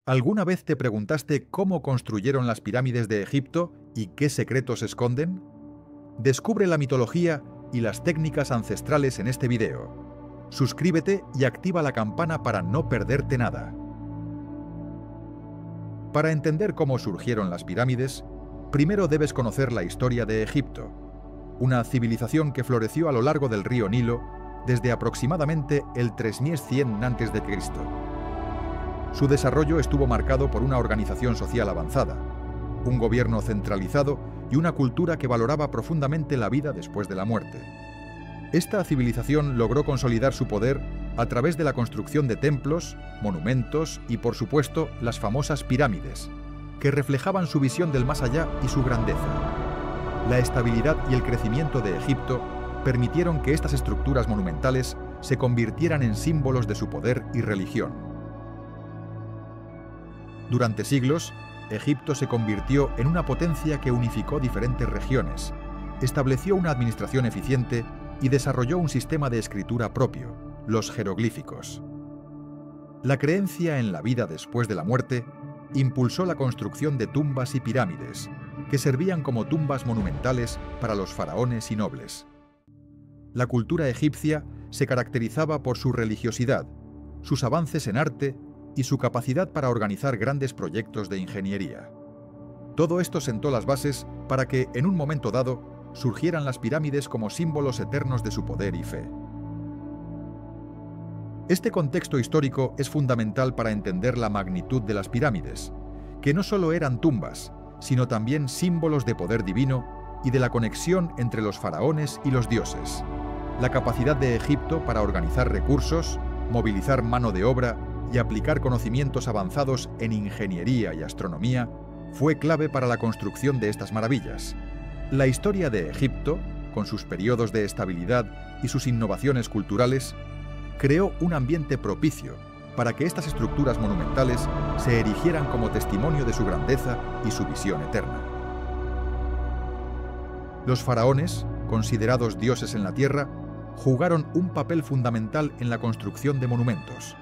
¿Alguna vez te preguntaste cómo construyeron las pirámides de Egipto y qué secretos esconden? Descubre la mitología y las técnicas ancestrales en este video. Suscríbete y activa la campana para no perderte nada. Para entender cómo surgieron las pirámides, primero debes conocer la historia de Egipto, una civilización que floreció a lo largo del río Nilo desde aproximadamente el 3100 a.C. Su desarrollo estuvo marcado por una organización social avanzada, un gobierno centralizado y una cultura que valoraba profundamente la vida después de la muerte. Esta civilización logró consolidar su poder a través de la construcción de templos, monumentos y, por supuesto, las famosas pirámides, que reflejaban su visión del más allá y su grandeza. La estabilidad y el crecimiento de Egipto permitieron que estas estructuras monumentales se convirtieran en símbolos de su poder y religión. Durante siglos, Egipto se convirtió en una potencia que unificó diferentes regiones, estableció una administración eficiente y desarrolló un sistema de escritura propio, los jeroglíficos. La creencia en la vida después de la muerte impulsó la construcción de tumbas y pirámides, que servían como tumbas monumentales para los faraones y nobles. La cultura egipcia se caracterizaba por su religiosidad, sus avances en arte y su capacidad para organizar grandes proyectos de ingeniería. Todo esto sentó las bases para que, en un momento dado, surgieran las pirámides como símbolos eternos de su poder y fe. Este contexto histórico es fundamental para entender la magnitud de las pirámides, que no solo eran tumbas, sino también símbolos de poder divino y de la conexión entre los faraones y los dioses. La capacidad de Egipto para organizar recursos, movilizar mano de obra y aplicar conocimientos avanzados en ingeniería y astronomía fue clave para la construcción de estas maravillas. La historia de Egipto, con sus periodos de estabilidad y sus innovaciones culturales, creó un ambiente propicio para que estas estructuras monumentales se erigieran como testimonio de su grandeza y su visión eterna. Los faraones, considerados dioses en la tierra, jugaron un papel fundamental en la construcción de monumentos.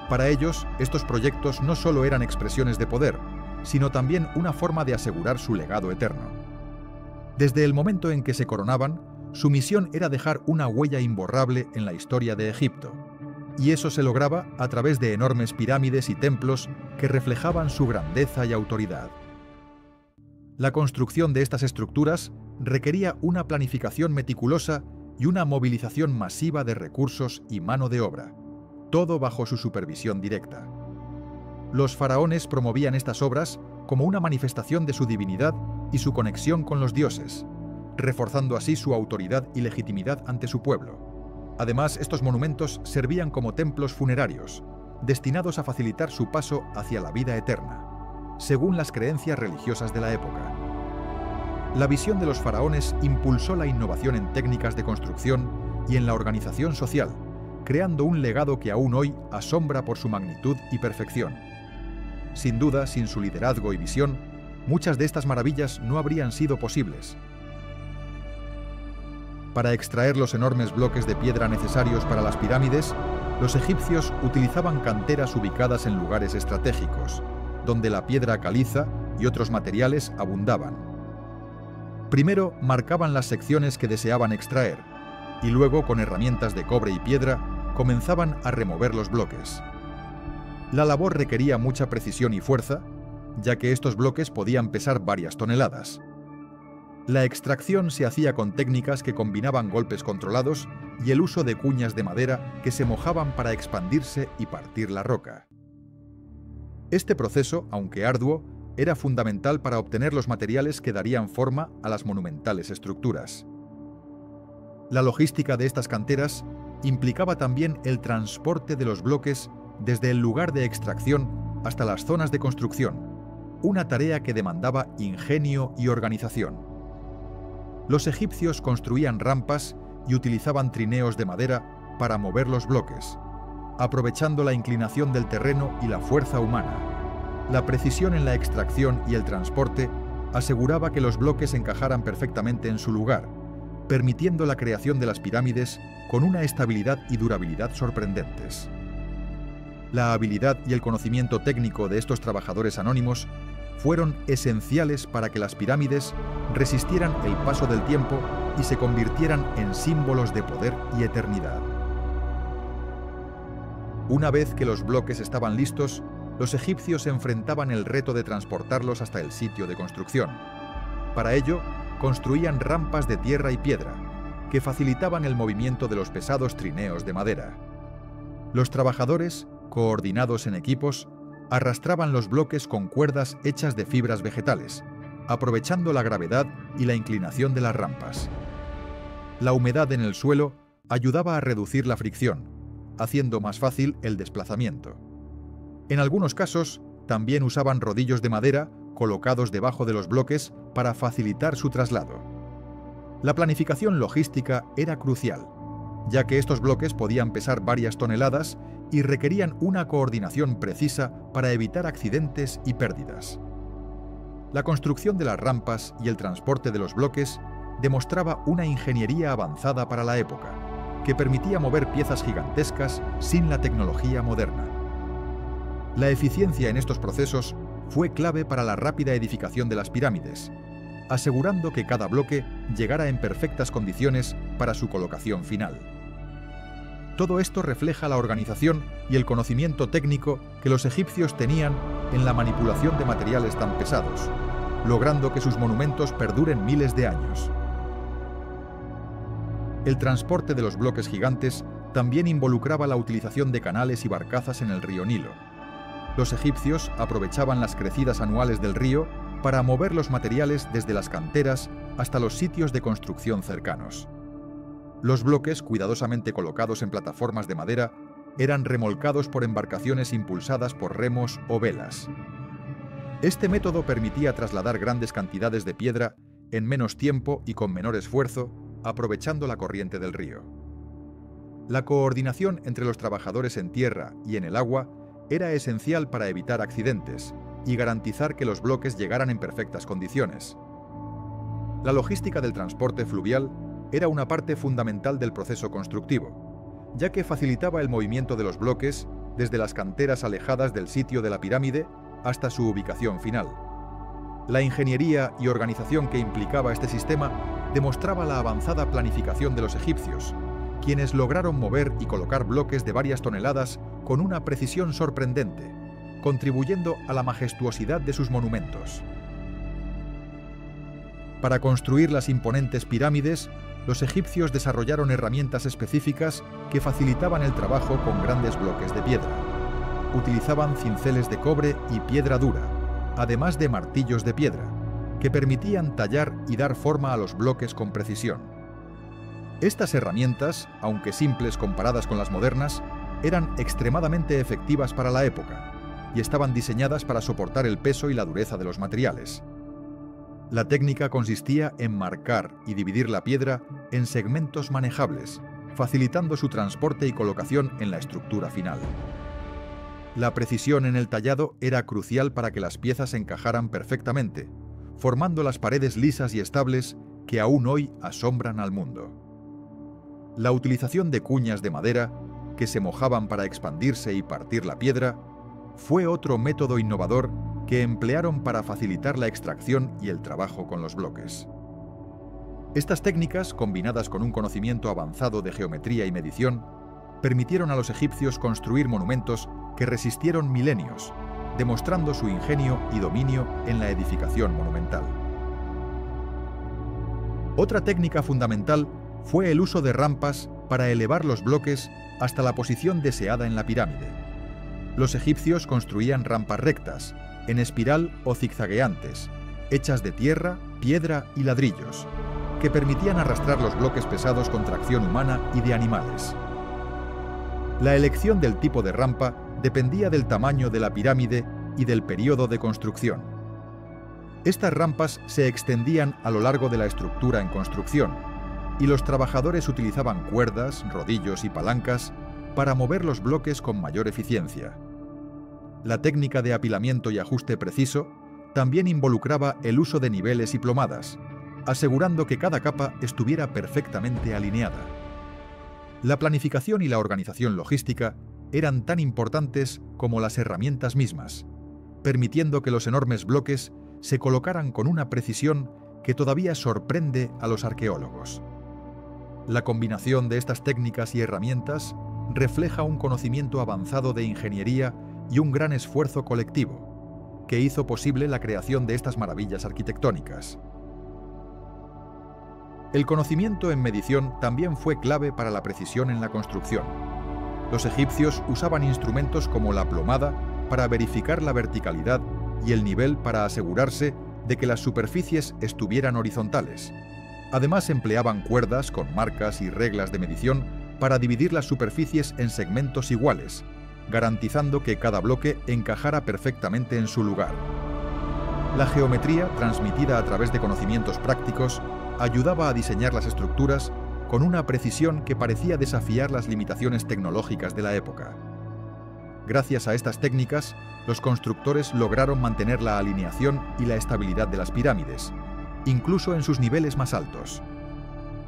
Para ellos, estos proyectos no solo eran expresiones de poder, sino también una forma de asegurar su legado eterno. Desde el momento en que se coronaban, su misión era dejar una huella imborrable en la historia de Egipto, y eso se lograba a través de enormes pirámides y templos que reflejaban su grandeza y autoridad. La construcción de estas estructuras requería una planificación meticulosa y una movilización masiva de recursos y mano de obra, todo bajo su supervisión directa. Los faraones promovían estas obras como una manifestación de su divinidad y su conexión con los dioses, reforzando así su autoridad y legitimidad ante su pueblo. Además, estos monumentos servían como templos funerarios, destinados a facilitar su paso hacia la vida eterna, según las creencias religiosas de la época. La visión de los faraones impulsó la innovación en técnicas de construcción y en la organización social, creando un legado que aún hoy asombra por su magnitud y perfección. Sin duda, sin su liderazgo y visión, muchas de estas maravillas no habrían sido posibles. Para extraer los enormes bloques de piedra necesarios para las pirámides, los egipcios utilizaban canteras ubicadas en lugares estratégicos, donde la piedra caliza y otros materiales abundaban. Primero marcaban las secciones que deseaban extraer, y luego, con herramientas de cobre y piedra, comenzaban a remover los bloques. La labor requería mucha precisión y fuerza, ya que estos bloques podían pesar varias toneladas. La extracción se hacía con técnicas que combinaban golpes controlados y el uso de cuñas de madera que se mojaban para expandirse y partir la roca. Este proceso, aunque arduo, era fundamental para obtener los materiales que darían forma a las monumentales estructuras. La logística de estas canteras implicaba también el transporte de los bloques desde el lugar de extracción hasta las zonas de construcción, una tarea que demandaba ingenio y organización. Los egipcios construían rampas y utilizaban trineos de madera para mover los bloques, aprovechando la inclinación del terreno y la fuerza humana. La precisión en la extracción y el transporte aseguraba que los bloques encajaran perfectamente en su lugar, permitiendo la creación de las pirámides con una estabilidad y durabilidad sorprendentes. La habilidad y el conocimiento técnico de estos trabajadores anónimos fueron esenciales para que las pirámides resistieran el paso del tiempo y se convirtieran en símbolos de poder y eternidad. Una vez que los bloques estaban listos, los egipcios enfrentaban el reto de transportarlos hasta el sitio de construcción. Para ello, construían rampas de tierra y piedra, que facilitaban el movimiento de los pesados trineos de madera. Los trabajadores, coordinados en equipos, arrastraban los bloques con cuerdas hechas de fibras vegetales, aprovechando la gravedad y la inclinación de las rampas. La humedad en el suelo ayudaba a reducir la fricción, haciendo más fácil el desplazamiento. En algunos casos, también usaban rodillos de madera colocados debajo de los bloques para facilitar su traslado. La planificación logística era crucial, ya que estos bloques podían pesar varias toneladas y requerían una coordinación precisa para evitar accidentes y pérdidas. La construcción de las rampas y el transporte de los bloques demostraba una ingeniería avanzada para la época, que permitía mover piezas gigantescas sin la tecnología moderna. La eficiencia en estos procesos fue clave para la rápida edificación de las pirámides, asegurando que cada bloque llegara en perfectas condiciones para su colocación final. Todo esto refleja la organización y el conocimiento técnico que los egipcios tenían en la manipulación de materiales tan pesados, logrando que sus monumentos perduren miles de años. El transporte de los bloques gigantes también involucraba la utilización de canales y barcazas en el río Nilo. Los egipcios aprovechaban las crecidas anuales del río para mover los materiales desde las canteras hasta los sitios de construcción cercanos. Los bloques, cuidadosamente colocados en plataformas de madera, eran remolcados por embarcaciones impulsadas por remos o velas. Este método permitía trasladar grandes cantidades de piedra en menos tiempo y con menor esfuerzo, aprovechando la corriente del río. La coordinación entre los trabajadores en tierra y en el agua era esencial para evitar accidentes y garantizar que los bloques llegaran en perfectas condiciones. La logística del transporte fluvial era una parte fundamental del proceso constructivo, ya que facilitaba el movimiento de los bloques desde las canteras alejadas del sitio de la pirámide hasta su ubicación final. La ingeniería y organización que implicaba este sistema demostraba la avanzada planificación de los egipcios, quienes lograron mover y colocar bloques de varias toneladas con una precisión sorprendente, contribuyendo a la majestuosidad de sus monumentos. Para construir las imponentes pirámides, los egipcios desarrollaron herramientas específicas que facilitaban el trabajo con grandes bloques de piedra. Utilizaban cinceles de cobre y piedra dura, además de martillos de piedra, que permitían tallar y dar forma a los bloques con precisión. Estas herramientas, aunque simples comparadas con las modernas, eran extremadamente efectivas para la época y estaban diseñadas para soportar el peso y la dureza de los materiales. La técnica consistía en marcar y dividir la piedra en segmentos manejables, facilitando su transporte y colocación en la estructura final. La precisión en el tallado era crucial para que las piezas encajaran perfectamente, formando las paredes lisas y estables que aún hoy asombran al mundo. La utilización de cuñas de madera, que se mojaban para expandirse y partir la piedra, fue otro método innovador que emplearon para facilitar la extracción y el trabajo con los bloques. Estas técnicas, combinadas con un conocimiento avanzado de geometría y medición, permitieron a los egipcios construir monumentos que resistieron milenios, demostrando su ingenio y dominio en la edificación monumental. Otra técnica fundamental fue el uso de rampas para elevar los bloques hasta la posición deseada en la pirámide. Los egipcios construían rampas rectas, en espiral o zigzagueantes, hechas de tierra, piedra y ladrillos, que permitían arrastrar los bloques pesados con tracción humana y de animales. La elección del tipo de rampa dependía del tamaño de la pirámide y del periodo de construcción. Estas rampas se extendían a lo largo de la estructura en construcción, y los trabajadores utilizaban cuerdas, rodillos y palancas para mover los bloques con mayor eficiencia. La técnica de apilamiento y ajuste preciso también involucraba el uso de niveles y plomadas, asegurando que cada capa estuviera perfectamente alineada. La planificación y la organización logística eran tan importantes como las herramientas mismas, permitiendo que los enormes bloques se colocaran con una precisión que todavía sorprende a los arqueólogos. La combinación de estas técnicas y herramientas refleja un conocimiento avanzado de ingeniería y un gran esfuerzo colectivo, que hizo posible la creación de estas maravillas arquitectónicas. El conocimiento en medición también fue clave para la precisión en la construcción. Los egipcios usaban instrumentos como la plomada para verificar la verticalidad y el nivel para asegurarse de que las superficies estuvieran horizontales. Además, empleaban cuerdas con marcas y reglas de medición para dividir las superficies en segmentos iguales, garantizando que cada bloque encajara perfectamente en su lugar. La geometría, transmitida a través de conocimientos prácticos, ayudaba a diseñar las estructuras con una precisión que parecía desafiar las limitaciones tecnológicas de la época. Gracias a estas técnicas, los constructores lograron mantener la alineación y la estabilidad de las pirámides, incluso en sus niveles más altos.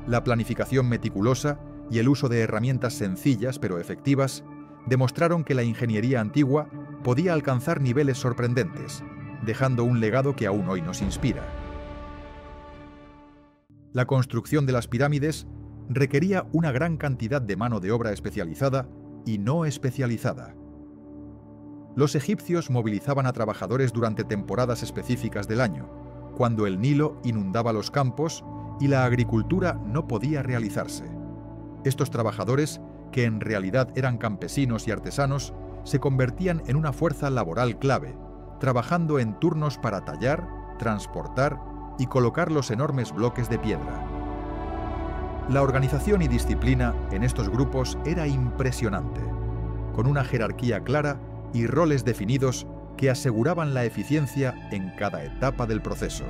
La planificación meticulosa y el uso de herramientas sencillas pero efectivas demostraron que la ingeniería antigua podía alcanzar niveles sorprendentes, dejando un legado que aún hoy nos inspira. La construcción de las pirámides requería una gran cantidad de mano de obra especializada y no especializada. Los egipcios movilizaban a trabajadores durante temporadas específicas del año, cuando el Nilo inundaba los campos y la agricultura no podía realizarse. Estos trabajadores, que en realidad eran campesinos y artesanos, se convertían en una fuerza laboral clave, trabajando en turnos para tallar, transportar y colocar los enormes bloques de piedra. La organización y disciplina en estos grupos era impresionante, con una jerarquía clara y roles definidos que aseguraban la eficiencia en cada etapa del proceso.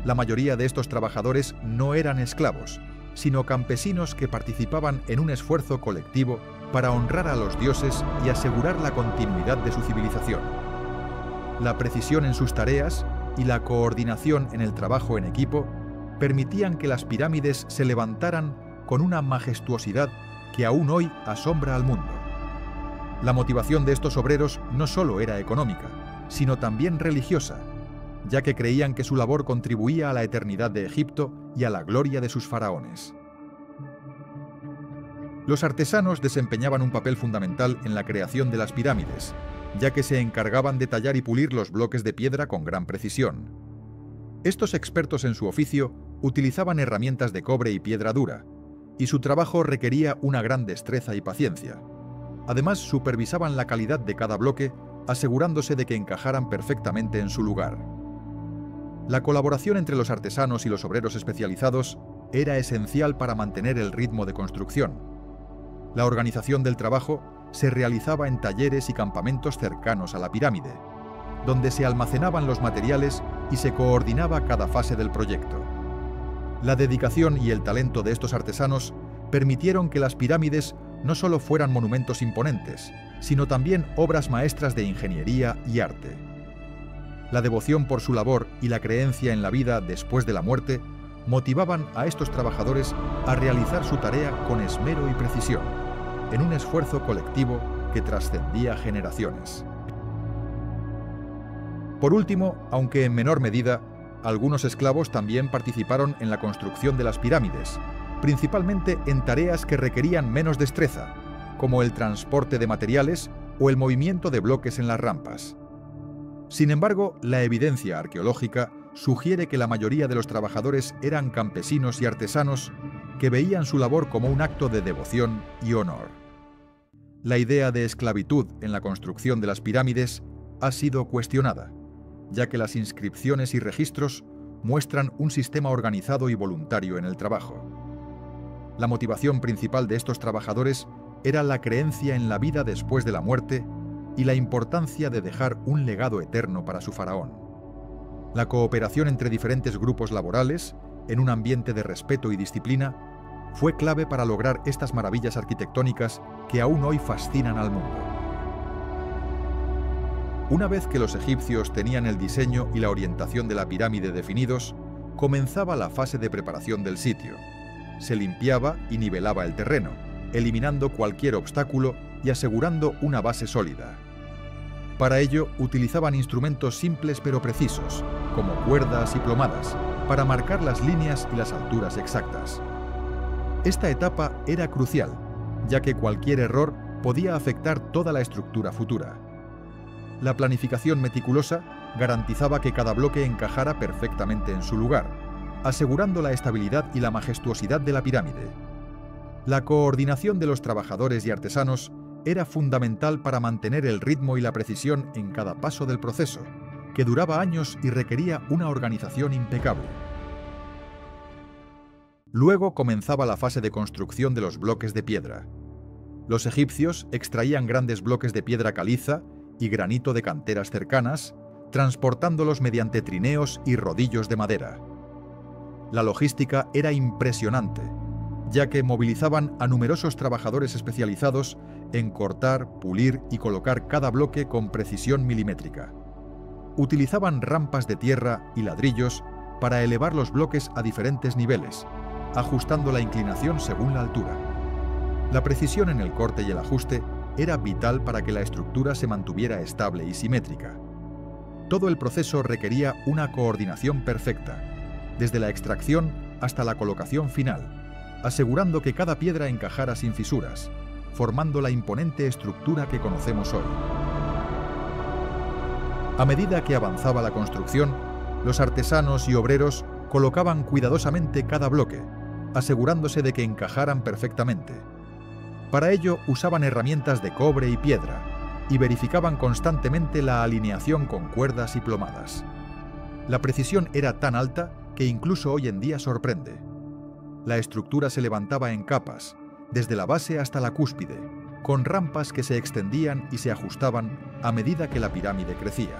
La mayoría de estos trabajadores no eran esclavos, sino campesinos que participaban en un esfuerzo colectivo para honrar a los dioses y asegurar la continuidad de su civilización. La precisión en sus tareas y la coordinación en el trabajo en equipo permitían que las pirámides se levantaran con una majestuosidad que aún hoy asombra al mundo. La motivación de estos obreros no solo era económica, sino también religiosa, ya que creían que su labor contribuía a la eternidad de Egipto y a la gloria de sus faraones. Los artesanos desempeñaban un papel fundamental en la creación de las pirámides, ya que se encargaban de tallar y pulir los bloques de piedra con gran precisión. Estos expertos en su oficio utilizaban herramientas de cobre y piedra dura, y su trabajo requería una gran destreza y paciencia. Además, supervisaban la calidad de cada bloque, asegurándose de que encajaran perfectamente en su lugar. La colaboración entre los artesanos y los obreros especializados era esencial para mantener el ritmo de construcción. La organización del trabajo se realizaba en talleres y campamentos cercanos a la pirámide, donde se almacenaban los materiales y se coordinaba cada fase del proyecto. La dedicación y el talento de estos artesanos permitieron que las pirámides no solo fueran monumentos imponentes, sino también obras maestras de ingeniería y arte. La devoción por su labor y la creencia en la vida después de la muerte motivaban a estos trabajadores a realizar su tarea con esmero y precisión, en un esfuerzo colectivo que trascendía generaciones. Por último, aunque en menor medida, algunos esclavos también participaron en la construcción de las pirámides, principalmente en tareas que requerían menos destreza, como el transporte de materiales o el movimiento de bloques en las rampas. Sin embargo, la evidencia arqueológica sugiere que la mayoría de los trabajadores eran campesinos y artesanos que veían su labor como un acto de devoción y honor. La idea de esclavitud en la construcción de las pirámides ha sido cuestionada, ya que las inscripciones y registros muestran un sistema organizado y voluntario en el trabajo. La motivación principal de estos trabajadores era la creencia en la vida después de la muerte y la importancia de dejar un legado eterno para su faraón. La cooperación entre diferentes grupos laborales, en un ambiente de respeto y disciplina, fue clave para lograr estas maravillas arquitectónicas que aún hoy fascinan al mundo. Una vez que los egipcios tenían el diseño y la orientación de la pirámide definidos, comenzaba la fase de preparación del sitio. Se limpiaba y nivelaba el terreno, eliminando cualquier obstáculo y asegurando una base sólida. Para ello, utilizaban instrumentos simples pero precisos, como cuerdas y plomadas, para marcar las líneas y las alturas exactas. Esta etapa era crucial, ya que cualquier error podía afectar toda la estructura futura. La planificación meticulosa garantizaba que cada bloque encajara perfectamente en su lugar, asegurando la estabilidad y la majestuosidad de la pirámide. La coordinación de los trabajadores y artesanos era fundamental para mantener el ritmo y la precisión en cada paso del proceso, que duraba años y requería una organización impecable. Luego comenzaba la fase de construcción de los bloques de piedra. Los egipcios extraían grandes bloques de piedra caliza y granito de canteras cercanas, transportándolos mediante trineos y rodillos de madera. La logística era impresionante, ya que movilizaban a numerosos trabajadores especializados en cortar, pulir y colocar cada bloque con precisión milimétrica. Utilizaban rampas de tierra y ladrillos para elevar los bloques a diferentes niveles, ajustando la inclinación según la altura. La precisión en el corte y el ajuste era vital para que la estructura se mantuviera estable y simétrica. Todo el proceso requería una coordinación perfecta, desde la extracción hasta la colocación final, asegurando que cada piedra encajara sin fisuras, formando la imponente estructura que conocemos hoy. A medida que avanzaba la construcción, los artesanos y obreros colocaban cuidadosamente cada bloque, asegurándose de que encajaran perfectamente. Para ello usaban herramientas de cobre y piedra y verificaban constantemente la alineación con cuerdas y plomadas. La precisión era tan alta que incluso hoy en día sorprende. La estructura se levantaba en capas, desde la base hasta la cúspide, con rampas que se extendían y se ajustaban a medida que la pirámide crecía.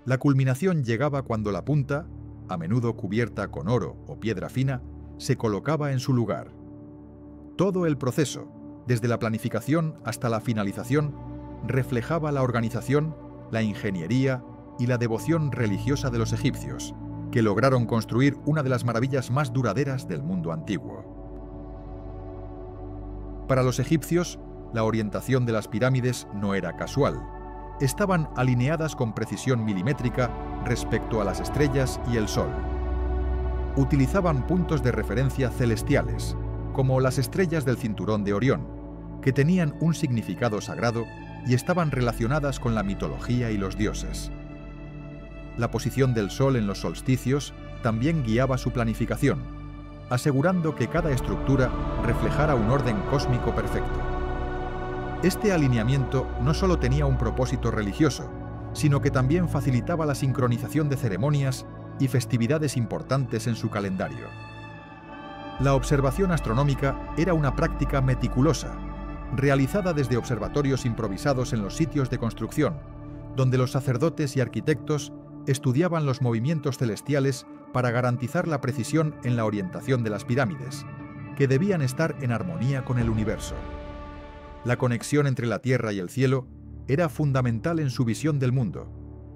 La culminación llegaba cuando la punta, a menudo cubierta con oro o piedra fina, se colocaba en su lugar. Todo el proceso, desde la planificación hasta la finalización, reflejaba la organización, la ingeniería y la devoción religiosa de los egipcios, que lograron construir una de las maravillas más duraderas del mundo antiguo. Para los egipcios, la orientación de las pirámides no era casual. Estaban alineadas con precisión milimétrica respecto a las estrellas y el sol. Utilizaban puntos de referencia celestiales, como las estrellas del cinturón de Orión, que tenían un significado sagrado y estaban relacionadas con la mitología y los dioses. La posición del sol en los solsticios también guiaba su planificación, asegurando que cada estructura reflejara un orden cósmico perfecto. Este alineamiento no solo tenía un propósito religioso, sino que también facilitaba la sincronización de ceremonias y festividades importantes en su calendario. La observación astronómica era una práctica meticulosa, realizada desde observatorios improvisados en los sitios de construcción, donde los sacerdotes y arquitectos estudiaban los movimientos celestiales para garantizar la precisión en la orientación de las pirámides, que debían estar en armonía con el universo. La conexión entre la tierra y el cielo era fundamental en su visión del mundo,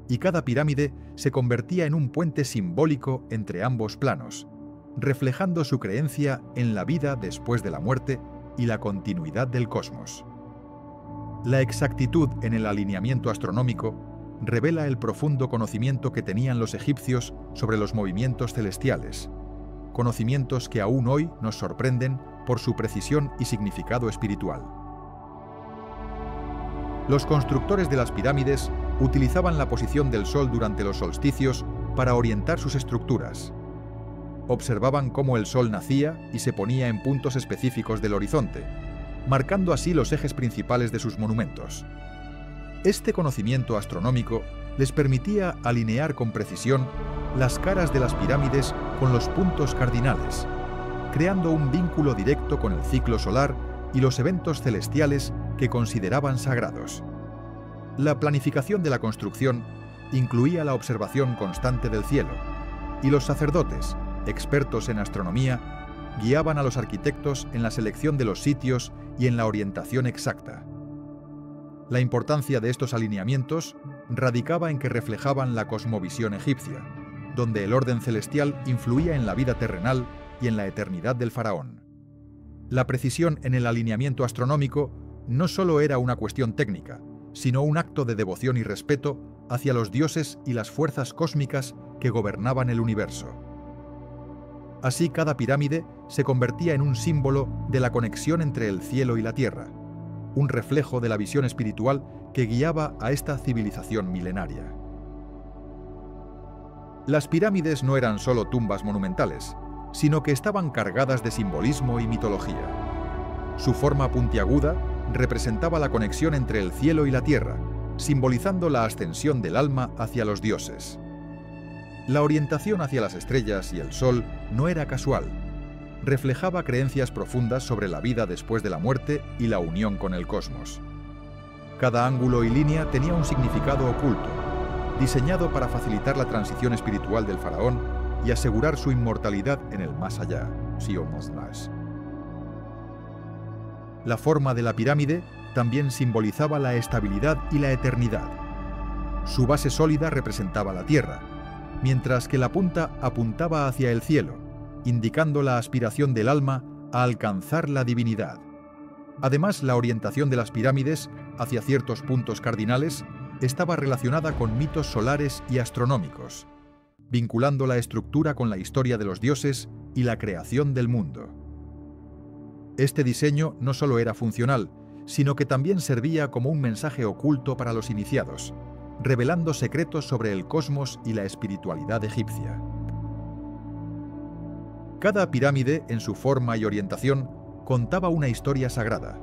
y cada pirámide se convertía en un puente simbólico entre ambos planos, reflejando su creencia en la vida después de la muerte y la continuidad del cosmos. La exactitud en el alineamiento astronómico revela el profundo conocimiento que tenían los egipcios sobre los movimientos celestiales, conocimientos que aún hoy nos sorprenden por su precisión y significado espiritual. Los constructores de las pirámides utilizaban la posición del sol durante los solsticios para orientar sus estructuras. Observaban cómo el sol nacía y se ponía en puntos específicos del horizonte, marcando así los ejes principales de sus monumentos. Este conocimiento astronómico les permitía alinear con precisión las caras de las pirámides con los puntos cardinales, creando un vínculo directo con el ciclo solar y los eventos celestiales que consideraban sagrados. La planificación de la construcción incluía la observación constante del cielo, y los sacerdotes, expertos en astronomía, guiaban a los arquitectos en la selección de los sitios y en la orientación exacta. La importancia de estos alineamientos radicaba en que reflejaban la cosmovisión egipcia, donde el orden celestial influía en la vida terrenal y en la eternidad del faraón. La precisión en el alineamiento astronómico no solo era una cuestión técnica, sino un acto de devoción y respeto hacia los dioses y las fuerzas cósmicas que gobernaban el universo. Así, cada pirámide se convertía en un símbolo de la conexión entre el cielo y la tierra, un reflejo de la visión espiritual que guiaba a esta civilización milenaria. Las pirámides no eran solo tumbas monumentales, sino que estaban cargadas de simbolismo y mitología. Su forma puntiaguda representaba la conexión entre el cielo y la tierra, simbolizando la ascensión del alma hacia los dioses. La orientación hacia las estrellas y el sol no era casual. Reflejaba creencias profundas sobre la vida después de la muerte y la unión con el cosmos. Cada ángulo y línea tenía un significado oculto, diseñado para facilitar la transición espiritual del faraón y asegurar su inmortalidad en el más allá. La forma de la pirámide también simbolizaba la estabilidad y la eternidad. Su base sólida representaba la tierra, mientras que la punta apuntaba hacia el cielo, indicando la aspiración del alma a alcanzar la divinidad. Además, la orientación de las pirámides hacia ciertos puntos cardinales estaba relacionada con mitos solares y astronómicos, vinculando la estructura con la historia de los dioses y la creación del mundo. Este diseño no solo era funcional, sino que también servía como un mensaje oculto para los iniciados, revelando secretos sobre el cosmos y la espiritualidad egipcia. Cada pirámide, en su forma y orientación, contaba una historia sagrada.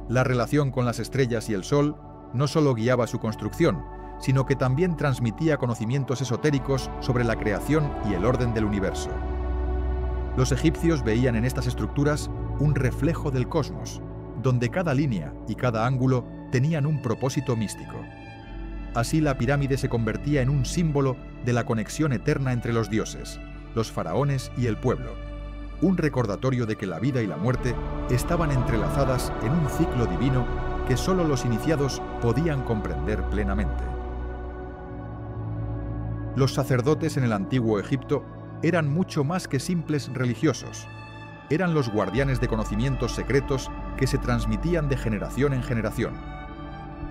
La relación con las estrellas y el sol no solo guiaba su construcción, sino que también transmitía conocimientos esotéricos sobre la creación y el orden del universo. Los egipcios veían en estas estructuras un reflejo del cosmos, donde cada línea y cada ángulo tenían un propósito místico. Así, la pirámide se convertía en un símbolo de la conexión eterna entre los dioses, los faraones y el pueblo, un recordatorio de que la vida y la muerte estaban entrelazadas en un ciclo divino que solo los iniciados podían comprender plenamente. Los sacerdotes en el antiguo Egipto eran mucho más que simples religiosos. Eran los guardianes de conocimientos secretos que se transmitían de generación en generación.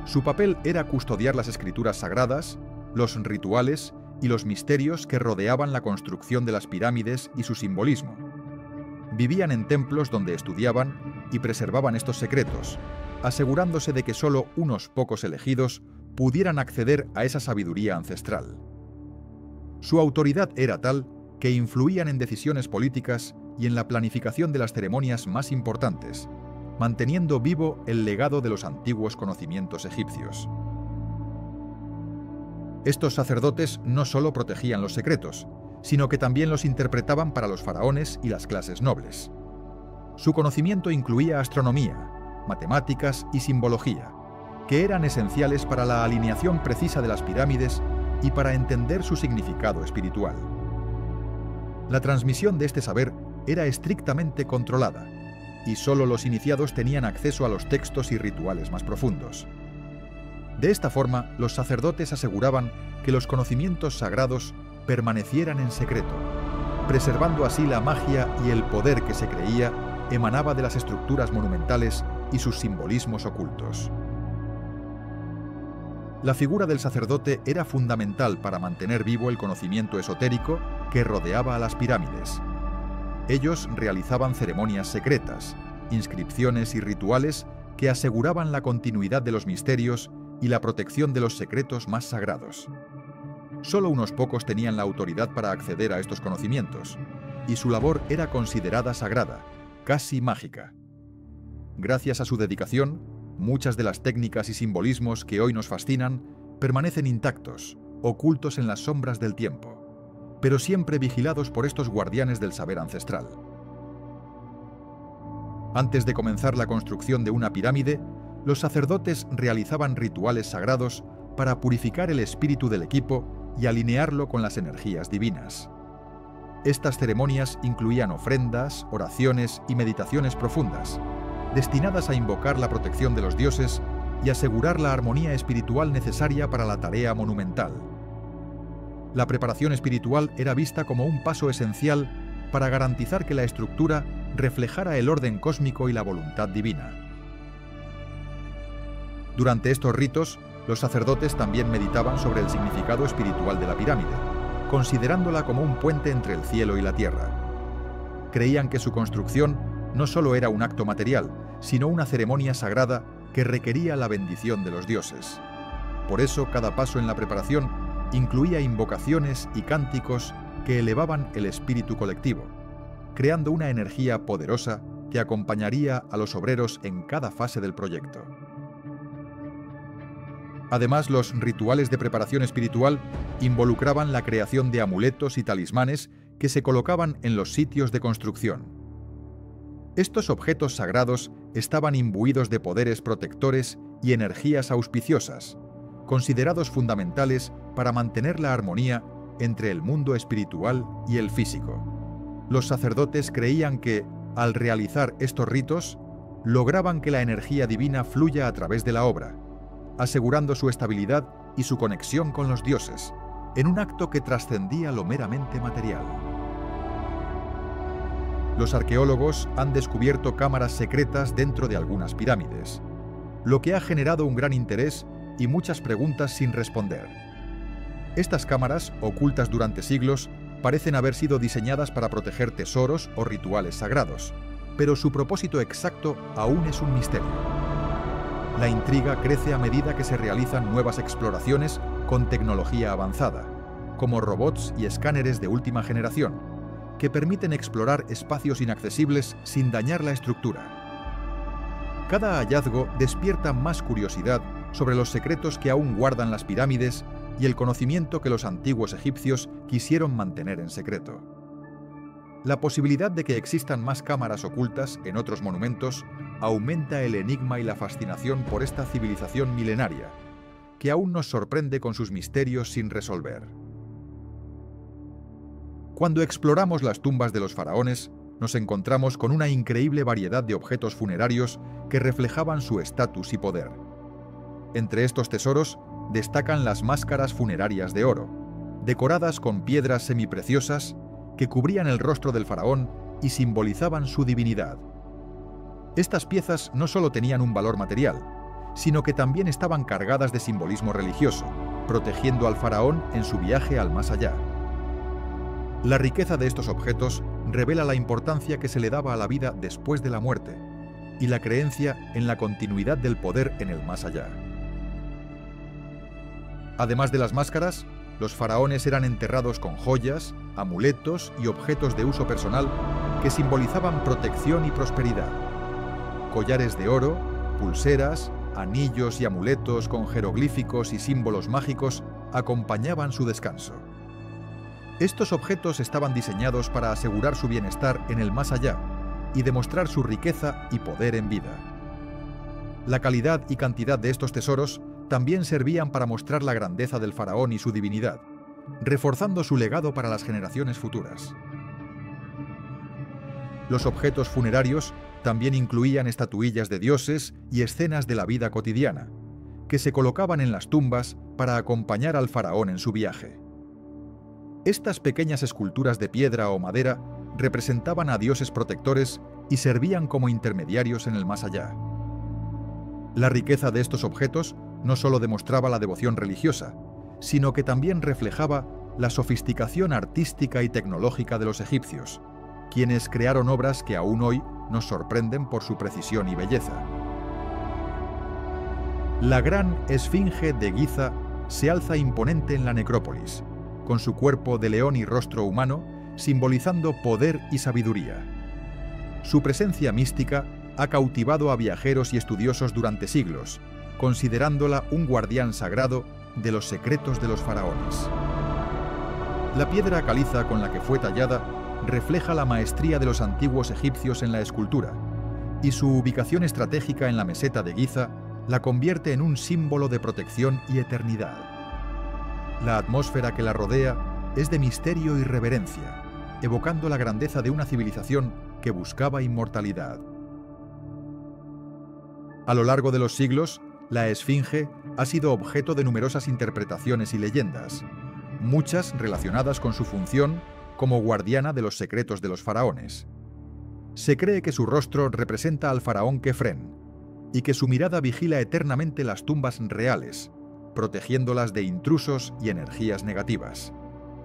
Su papel era custodiar las escrituras sagradas, los rituales y los misterios que rodeaban la construcción de las pirámides y su simbolismo. Vivían en templos donde estudiaban y preservaban estos secretos, asegurándose de que solo unos pocos elegidos pudieran acceder a esa sabiduría ancestral. Su autoridad era tal que influían en decisiones políticas y en la planificación de las ceremonias más importantes, manteniendo vivo el legado de los antiguos conocimientos egipcios. Estos sacerdotes no solo protegían los secretos, sino que también los interpretaban para los faraones y las clases nobles. Su conocimiento incluía astronomía, matemáticas y simbología, que eran esenciales para la alineación precisa de las pirámides y para entender su significado espiritual. La transmisión de este saber era estrictamente controlada, y solo los iniciados tenían acceso a los textos y rituales más profundos. De esta forma, los sacerdotes aseguraban que los conocimientos sagrados permanecieran en secreto, preservando así la magia y el poder que se creía emanaba de las estructuras monumentales y sus simbolismos ocultos. La figura del sacerdote era fundamental para mantener vivo el conocimiento esotérico que rodeaba a las pirámides. Ellos realizaban ceremonias secretas, inscripciones y rituales que aseguraban la continuidad de los misterios y la protección de los secretos más sagrados. Solo unos pocos tenían la autoridad para acceder a estos conocimientos, y su labor era considerada sagrada, casi mágica. Gracias a su dedicación, muchas de las técnicas y simbolismos que hoy nos fascinan permanecen intactos, ocultos en las sombras del tiempo, pero siempre vigilados por estos guardianes del saber ancestral. Antes de comenzar la construcción de una pirámide, los sacerdotes realizaban rituales sagrados para purificar el espíritu del equipo y alinearlo con las energías divinas. Estas ceremonias incluían ofrendas, oraciones y meditaciones profundas, destinadas a invocar la protección de los dioses y asegurar la armonía espiritual necesaria para la tarea monumental. La preparación espiritual era vista como un paso esencial para garantizar que la estructura reflejara el orden cósmico y la voluntad divina. Durante estos ritos, los sacerdotes también meditaban sobre el significado espiritual de la pirámide, considerándola como un puente entre el cielo y la tierra. Creían que su construcción no solo era un acto material, sino una ceremonia sagrada que requería la bendición de los dioses. Por eso, cada paso en la preparación incluía invocaciones y cánticos que elevaban el espíritu colectivo, creando una energía poderosa que acompañaría a los obreros en cada fase del proyecto. Además, los rituales de preparación espiritual involucraban la creación de amuletos y talismanes que se colocaban en los sitios de construcción. Estos objetos sagrados estaban imbuidos de poderes protectores y energías auspiciosas, considerados fundamentales para mantener la armonía entre el mundo espiritual y el físico. Los sacerdotes creían que, al realizar estos ritos, lograban que la energía divina fluya a través de la obra, asegurando su estabilidad y su conexión con los dioses, en un acto que trascendía lo meramente material. Los arqueólogos han descubierto cámaras secretas dentro de algunas pirámides, lo que ha generado un gran interés y muchas preguntas sin responder. Estas cámaras, ocultas durante siglos, parecen haber sido diseñadas para proteger tesoros o rituales sagrados, pero su propósito exacto aún es un misterio. La intriga crece a medida que se realizan nuevas exploraciones con tecnología avanzada, como robots y escáneres de última generación, que permiten explorar espacios inaccesibles sin dañar la estructura. Cada hallazgo despierta más curiosidad sobre los secretos que aún guardan las pirámides y el conocimiento que los antiguos egipcios quisieron mantener en secreto. La posibilidad de que existan más cámaras ocultas en otros monumentos aumenta el enigma y la fascinación por esta civilización milenaria, que aún nos sorprende con sus misterios sin resolver. Cuando exploramos las tumbas de los faraones, nos encontramos con una increíble variedad de objetos funerarios que reflejaban su estatus y poder. Entre estos tesoros destacan las máscaras funerarias de oro, decoradas con piedras semipreciosas que cubrían el rostro del faraón y simbolizaban su divinidad. Estas piezas no solo tenían un valor material, sino que también estaban cargadas de simbolismo religioso, protegiendo al faraón en su viaje al más allá. La riqueza de estos objetos revela la importancia que se le daba a la vida después de la muerte y la creencia en la continuidad del poder en el más allá. Además de las máscaras, los faraones eran enterrados con joyas, amuletos y objetos de uso personal que simbolizaban protección y prosperidad. Collares de oro, pulseras, anillos y amuletos con jeroglíficos y símbolos mágicos acompañaban su descanso. Estos objetos estaban diseñados para asegurar su bienestar en el más allá y demostrar su riqueza y poder en vida. La calidad y cantidad de estos tesoros también servían para mostrar la grandeza del faraón y su divinidad, reforzando su legado para las generaciones futuras. Los objetos funerarios también incluían estatuillas de dioses y escenas de la vida cotidiana, que se colocaban en las tumbas para acompañar al faraón en su viaje. Estas pequeñas esculturas de piedra o madera representaban a dioses protectores y servían como intermediarios en el más allá. La riqueza de estos objetos no solo demostraba la devoción religiosa, sino que también reflejaba la sofisticación artística y tecnológica de los egipcios, quienes crearon obras que aún hoy nos sorprenden por su precisión y belleza. La gran Esfinge de Giza se alza imponente en la necrópolis, con su cuerpo de león y rostro humano, simbolizando poder y sabiduría. Su presencia mística ha cautivado a viajeros y estudiosos durante siglos, considerándola un guardián sagrado de los secretos de los faraones. La piedra caliza con la que fue tallada refleja la maestría de los antiguos egipcios en la escultura, y su ubicación estratégica en la meseta de Giza la convierte en un símbolo de protección y eternidad. La atmósfera que la rodea es de misterio y reverencia, evocando la grandeza de una civilización que buscaba inmortalidad. A lo largo de los siglos, la Esfinge ha sido objeto de numerosas interpretaciones y leyendas, muchas relacionadas con su función como guardiana de los secretos de los faraones. Se cree que su rostro representa al faraón Kefren, y que su mirada vigila eternamente las tumbas reales, protegiéndolas de intrusos y energías negativas.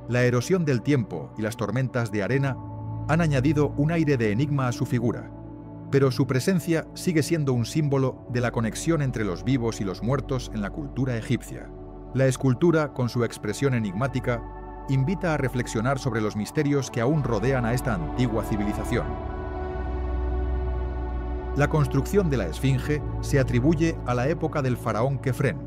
La erosión del tiempo y las tormentas de arena han añadido un aire de enigma a su figura, pero su presencia sigue siendo un símbolo de la conexión entre los vivos y los muertos en la cultura egipcia. La escultura, con su expresión enigmática, invita a reflexionar sobre los misterios que aún rodean a esta antigua civilización. La construcción de la Esfinge se atribuye a la época del faraón Kefren,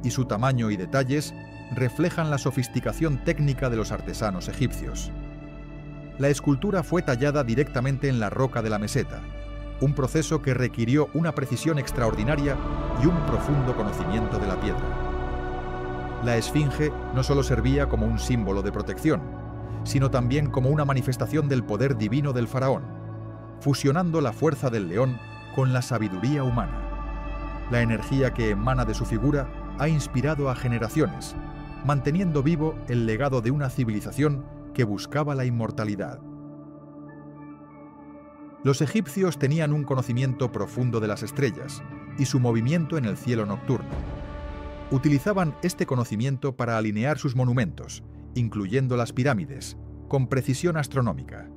y su tamaño y detalles reflejan la sofisticación técnica de los artesanos egipcios. La escultura fue tallada directamente en la roca de la meseta, un proceso que requirió una precisión extraordinaria y un profundo conocimiento de la piedra. La Esfinge no solo servía como un símbolo de protección, sino también como una manifestación del poder divino del faraón, fusionando la fuerza del león con la sabiduría humana. La energía que emana de su figura ha inspirado a generaciones, manteniendo vivo el legado de una civilización que buscaba la inmortalidad. Los egipcios tenían un conocimiento profundo de las estrellas y su movimiento en el cielo nocturno. Utilizaban este conocimiento para alinear sus monumentos, incluyendo las pirámides, con precisión astronómica.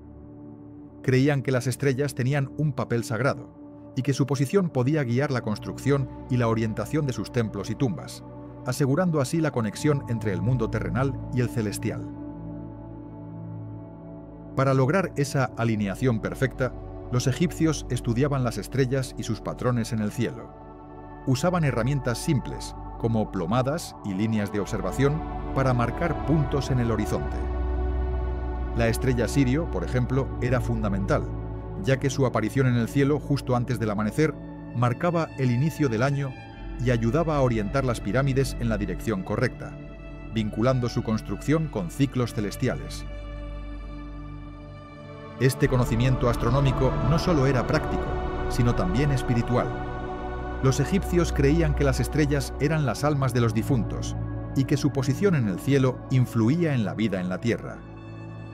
Creían que las estrellas tenían un papel sagrado y que su posición podía guiar la construcción y la orientación de sus templos y tumbas, asegurando así la conexión entre el mundo terrenal y el celestial. Para lograr esa alineación perfecta, los egipcios estudiaban las estrellas y sus patrones en el cielo. Usaban herramientas simples, como plomadas y líneas de observación, para marcar puntos en el horizonte. La estrella Sirio, por ejemplo, era fundamental, ya que su aparición en el cielo justo antes del amanecer marcaba el inicio del año y ayudaba a orientar las pirámides en la dirección correcta, vinculando su construcción con ciclos celestiales. Este conocimiento astronómico no solo era práctico, sino también espiritual. Los egipcios creían que las estrellas eran las almas de los difuntos y que su posición en el cielo influía en la vida en la tierra.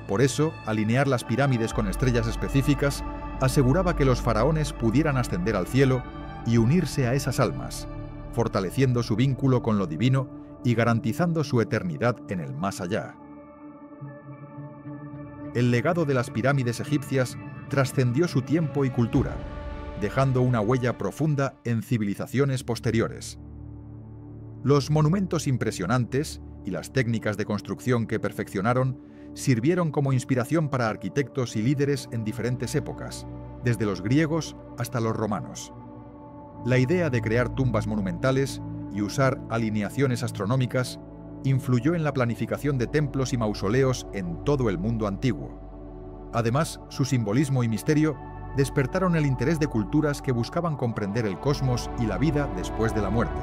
Por eso, alinear las pirámides con estrellas específicas aseguraba que los faraones pudieran ascender al cielo y unirse a esas almas, fortaleciendo su vínculo con lo divino y garantizando su eternidad en el más allá. El legado de las pirámides egipcias trascendió su tiempo y cultura, dejando una huella profunda en civilizaciones posteriores. Los monumentos impresionantes y las técnicas de construcción que perfeccionaron sirvieron como inspiración para arquitectos y líderes en diferentes épocas, desde los griegos hasta los romanos. La idea de crear tumbas monumentales y usar alineaciones astronómicas influyó en la planificación de templos y mausoleos en todo el mundo antiguo. Además, su simbolismo y misterio despertaron el interés de culturas que buscaban comprender el cosmos y la vida después de la muerte,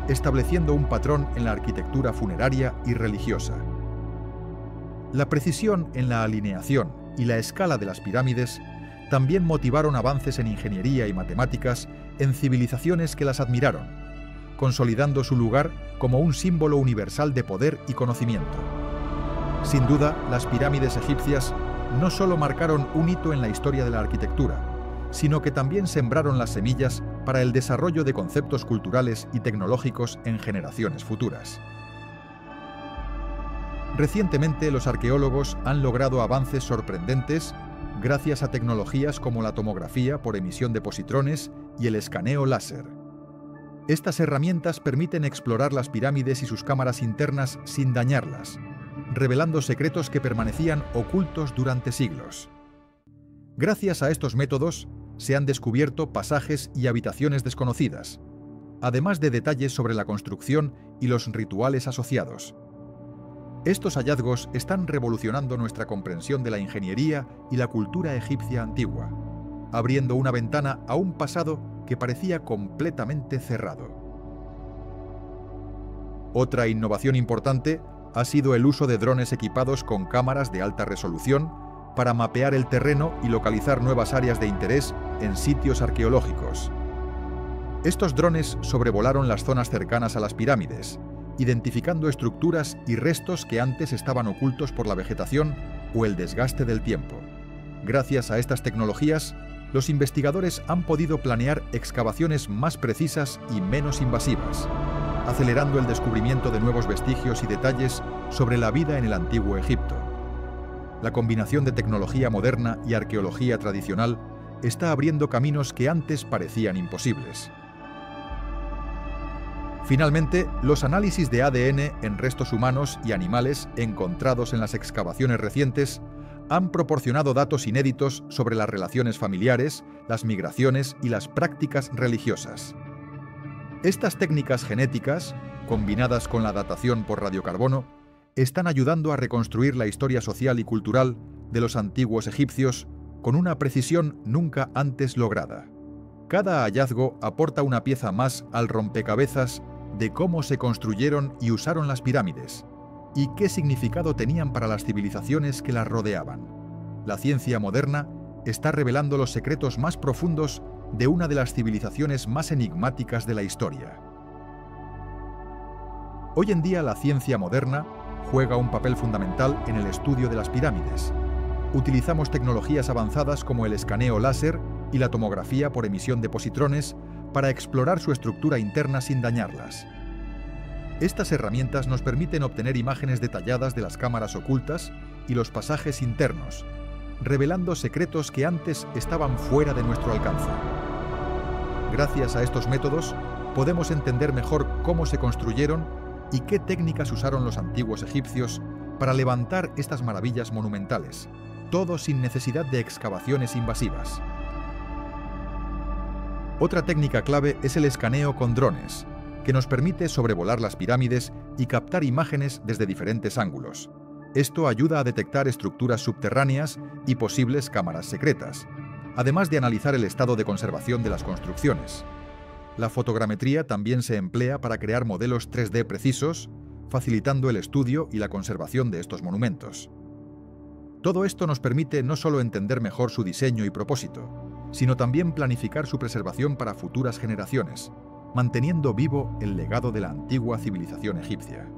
estableciendo un patrón en la arquitectura funeraria y religiosa. La precisión en la alineación y la escala de las pirámides también motivaron avances en ingeniería y matemáticas en civilizaciones que las admiraron, consolidando su lugar como un símbolo universal de poder y conocimiento. Sin duda, las pirámides egipcias no solo marcaron un hito en la historia de la arquitectura, sino que también sembraron las semillas para el desarrollo de conceptos culturales y tecnológicos en generaciones futuras. Recientemente, los arqueólogos han logrado avances sorprendentes gracias a tecnologías como la tomografía por emisión de positrones y el escaneo láser. Estas herramientas permiten explorar las pirámides y sus cámaras internas sin dañarlas, revelando secretos que permanecían ocultos durante siglos. Gracias a estos métodos, se han descubierto pasajes y habitaciones desconocidas, además de detalles sobre la construcción y los rituales asociados. Estos hallazgos están revolucionando nuestra comprensión de la ingeniería y la cultura egipcia antigua, abriendo una ventana a un pasado que parecía completamente cerrado. Otra innovación importante ha sido el uso de drones equipados con cámaras de alta resolución para mapear el terreno y localizar nuevas áreas de interés en sitios arqueológicos. Estos drones sobrevolaron las zonas cercanas a las pirámides, identificando estructuras y restos que antes estaban ocultos por la vegetación o el desgaste del tiempo. Gracias a estas tecnologías, los investigadores han podido planear excavaciones más precisas y menos invasivas, acelerando el descubrimiento de nuevos vestigios y detalles sobre la vida en el antiguo Egipto. La combinación de tecnología moderna y arqueología tradicional está abriendo caminos que antes parecían imposibles. Finalmente, los análisis de ADN en restos humanos y animales encontrados en las excavaciones recientes han proporcionado datos inéditos sobre las relaciones familiares, las migraciones y las prácticas religiosas. Estas técnicas genéticas, combinadas con la datación por radiocarbono, están ayudando a reconstruir la historia social y cultural de los antiguos egipcios con una precisión nunca antes lograda. Cada hallazgo aporta una pieza más al rompecabezas de cómo se construyeron y usaron las pirámides, y qué significado tenían para las civilizaciones que las rodeaban. La ciencia moderna está revelando los secretos más profundos de una de las civilizaciones más enigmáticas de la historia. Hoy en día la ciencia moderna juega un papel fundamental en el estudio de las pirámides. Utilizamos tecnologías avanzadas como el escaneo láser y la tomografía por emisión de positrones para explorar su estructura interna sin dañarlas. Estas herramientas nos permiten obtener imágenes detalladas de las cámaras ocultas y los pasajes internos, revelando secretos que antes estaban fuera de nuestro alcance. Gracias a estos métodos, podemos entender mejor cómo se construyeron y qué técnicas usaron los antiguos egipcios para levantar estas maravillas monumentales, todo sin necesidad de excavaciones invasivas. Otra técnica clave es el escaneo con drones, que nos permite sobrevolar las pirámides y captar imágenes desde diferentes ángulos. Esto ayuda a detectar estructuras subterráneas y posibles cámaras secretas, además de analizar el estado de conservación de las construcciones. La fotogrametría también se emplea para crear modelos 3D precisos, facilitando el estudio y la conservación de estos monumentos. Todo esto nos permite no solo entender mejor su diseño y propósito, sino también planificar su preservación para futuras generaciones, manteniendo vivo el legado de la antigua civilización egipcia.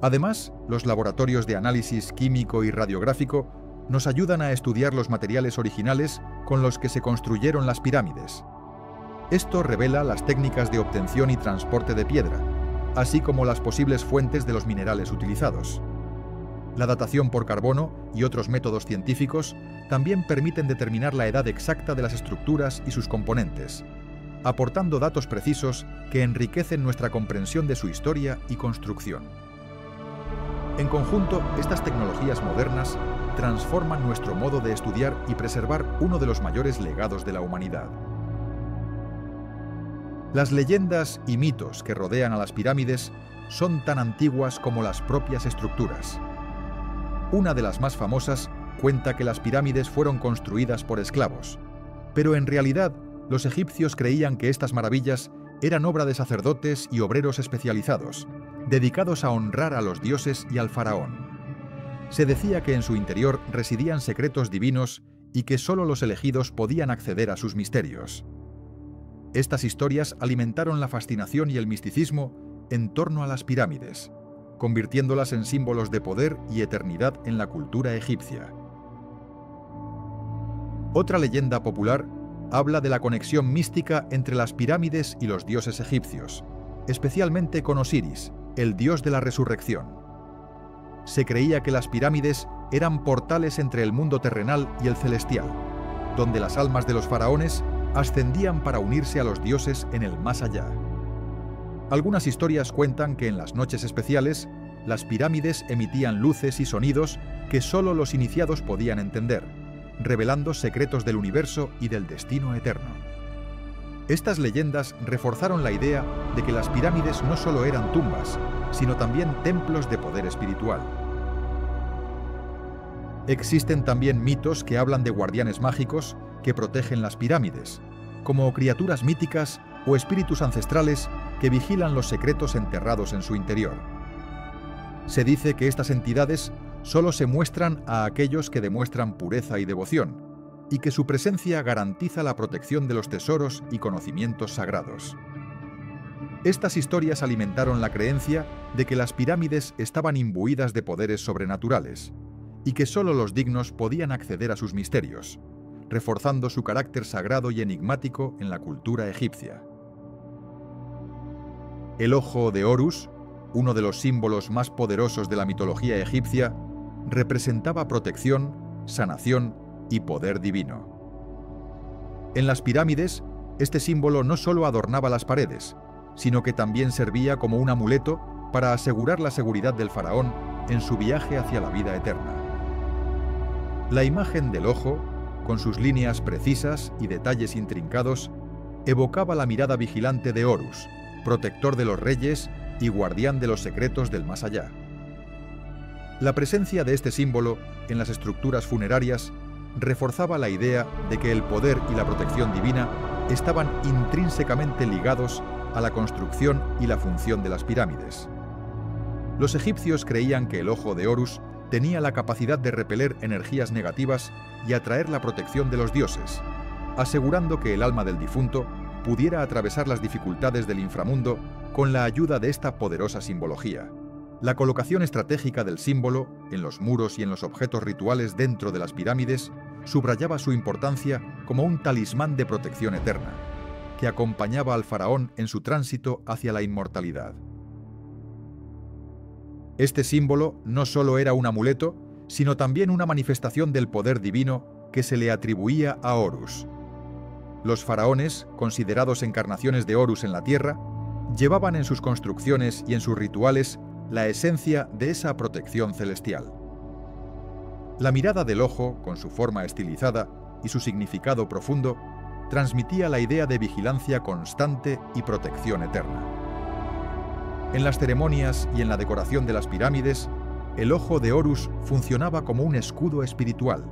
Además, los laboratorios de análisis químico y radiográfico nos ayudan a estudiar los materiales originales con los que se construyeron las pirámides. Esto revela las técnicas de obtención y transporte de piedra, así como las posibles fuentes de los minerales utilizados. La datación por carbono y otros métodos científicos también permiten determinar la edad exacta de las estructuras y sus componentes, aportando datos precisos que enriquecen nuestra comprensión de su historia y construcción. En conjunto, estas tecnologías modernas transforman nuestro modo de estudiar y preservar uno de los mayores legados de la humanidad. Las leyendas y mitos que rodean a las pirámides son tan antiguas como las propias estructuras. Una de las más famosas cuenta que las pirámides fueron construidas por esclavos, pero en realidad los egipcios creían que estas maravillas eran obra de sacerdotes y obreros especializados, dedicados a honrar a los dioses y al faraón. Se decía que en su interior residían secretos divinos y que solo los elegidos podían acceder a sus misterios. Estas historias alimentaron la fascinación y el misticismo en torno a las pirámides, convirtiéndolas en símbolos de poder y eternidad en la cultura egipcia. Otra leyenda popular habla de la conexión mística entre las pirámides y los dioses egipcios, especialmente con Osiris, el dios de la resurrección. Se creía que las pirámides eran portales entre el mundo terrenal y el celestial, donde las almas de los faraones ascendían para unirse a los dioses en el más allá. Algunas historias cuentan que en las noches especiales, las pirámides emitían luces y sonidos que solo los iniciados podían entender, revelando secretos del universo y del destino eterno. Estas leyendas reforzaron la idea de que las pirámides no solo eran tumbas, sino también templos de poder espiritual. Existen también mitos que hablan de guardianes mágicos que protegen las pirámides, como criaturas míticas o espíritus ancestrales que vigilan los secretos enterrados en su interior. Se dice que estas entidades solo se muestran a aquellos que demuestran pureza y devoción, y que su presencia garantiza la protección de los tesoros y conocimientos sagrados. Estas historias alimentaron la creencia de que las pirámides estaban imbuidas de poderes sobrenaturales, y que solo los dignos podían acceder a sus misterios, reforzando su carácter sagrado y enigmático en la cultura egipcia. El ojo de Horus, uno de los símbolos más poderosos de la mitología egipcia, representaba protección, sanación y poder divino. En las pirámides, este símbolo no solo adornaba las paredes, sino que también servía como un amuleto para asegurar la seguridad del faraón en su viaje hacia la vida eterna. La imagen del ojo, con sus líneas precisas y detalles intrincados, evocaba la mirada vigilante de Horus, protector de los reyes y guardián de los secretos del más allá. La presencia de este símbolo en las estructuras funerarias reforzaba la idea de que el poder y la protección divina estaban intrínsecamente ligados a la construcción y la función de las pirámides. Los egipcios creían que el ojo de Horus tenía la capacidad de repeler energías negativas y atraer la protección de los dioses, asegurando que el alma del difunto pudiera atravesar las dificultades del inframundo con la ayuda de esta poderosa simbología. La colocación estratégica del símbolo en los muros y en los objetos rituales dentro de las pirámides subrayaba su importancia como un talismán de protección eterna, que acompañaba al faraón en su tránsito hacia la inmortalidad. Este símbolo no solo era un amuleto, sino también una manifestación del poder divino que se le atribuía a Horus. Los faraones, considerados encarnaciones de Horus en la tierra, llevaban en sus construcciones y en sus rituales la esencia de esa protección celestial. La mirada del ojo, con su forma estilizada y su significado profundo, transmitía la idea de vigilancia constante y protección eterna. En las ceremonias y en la decoración de las pirámides, el ojo de Horus funcionaba como un escudo espiritual,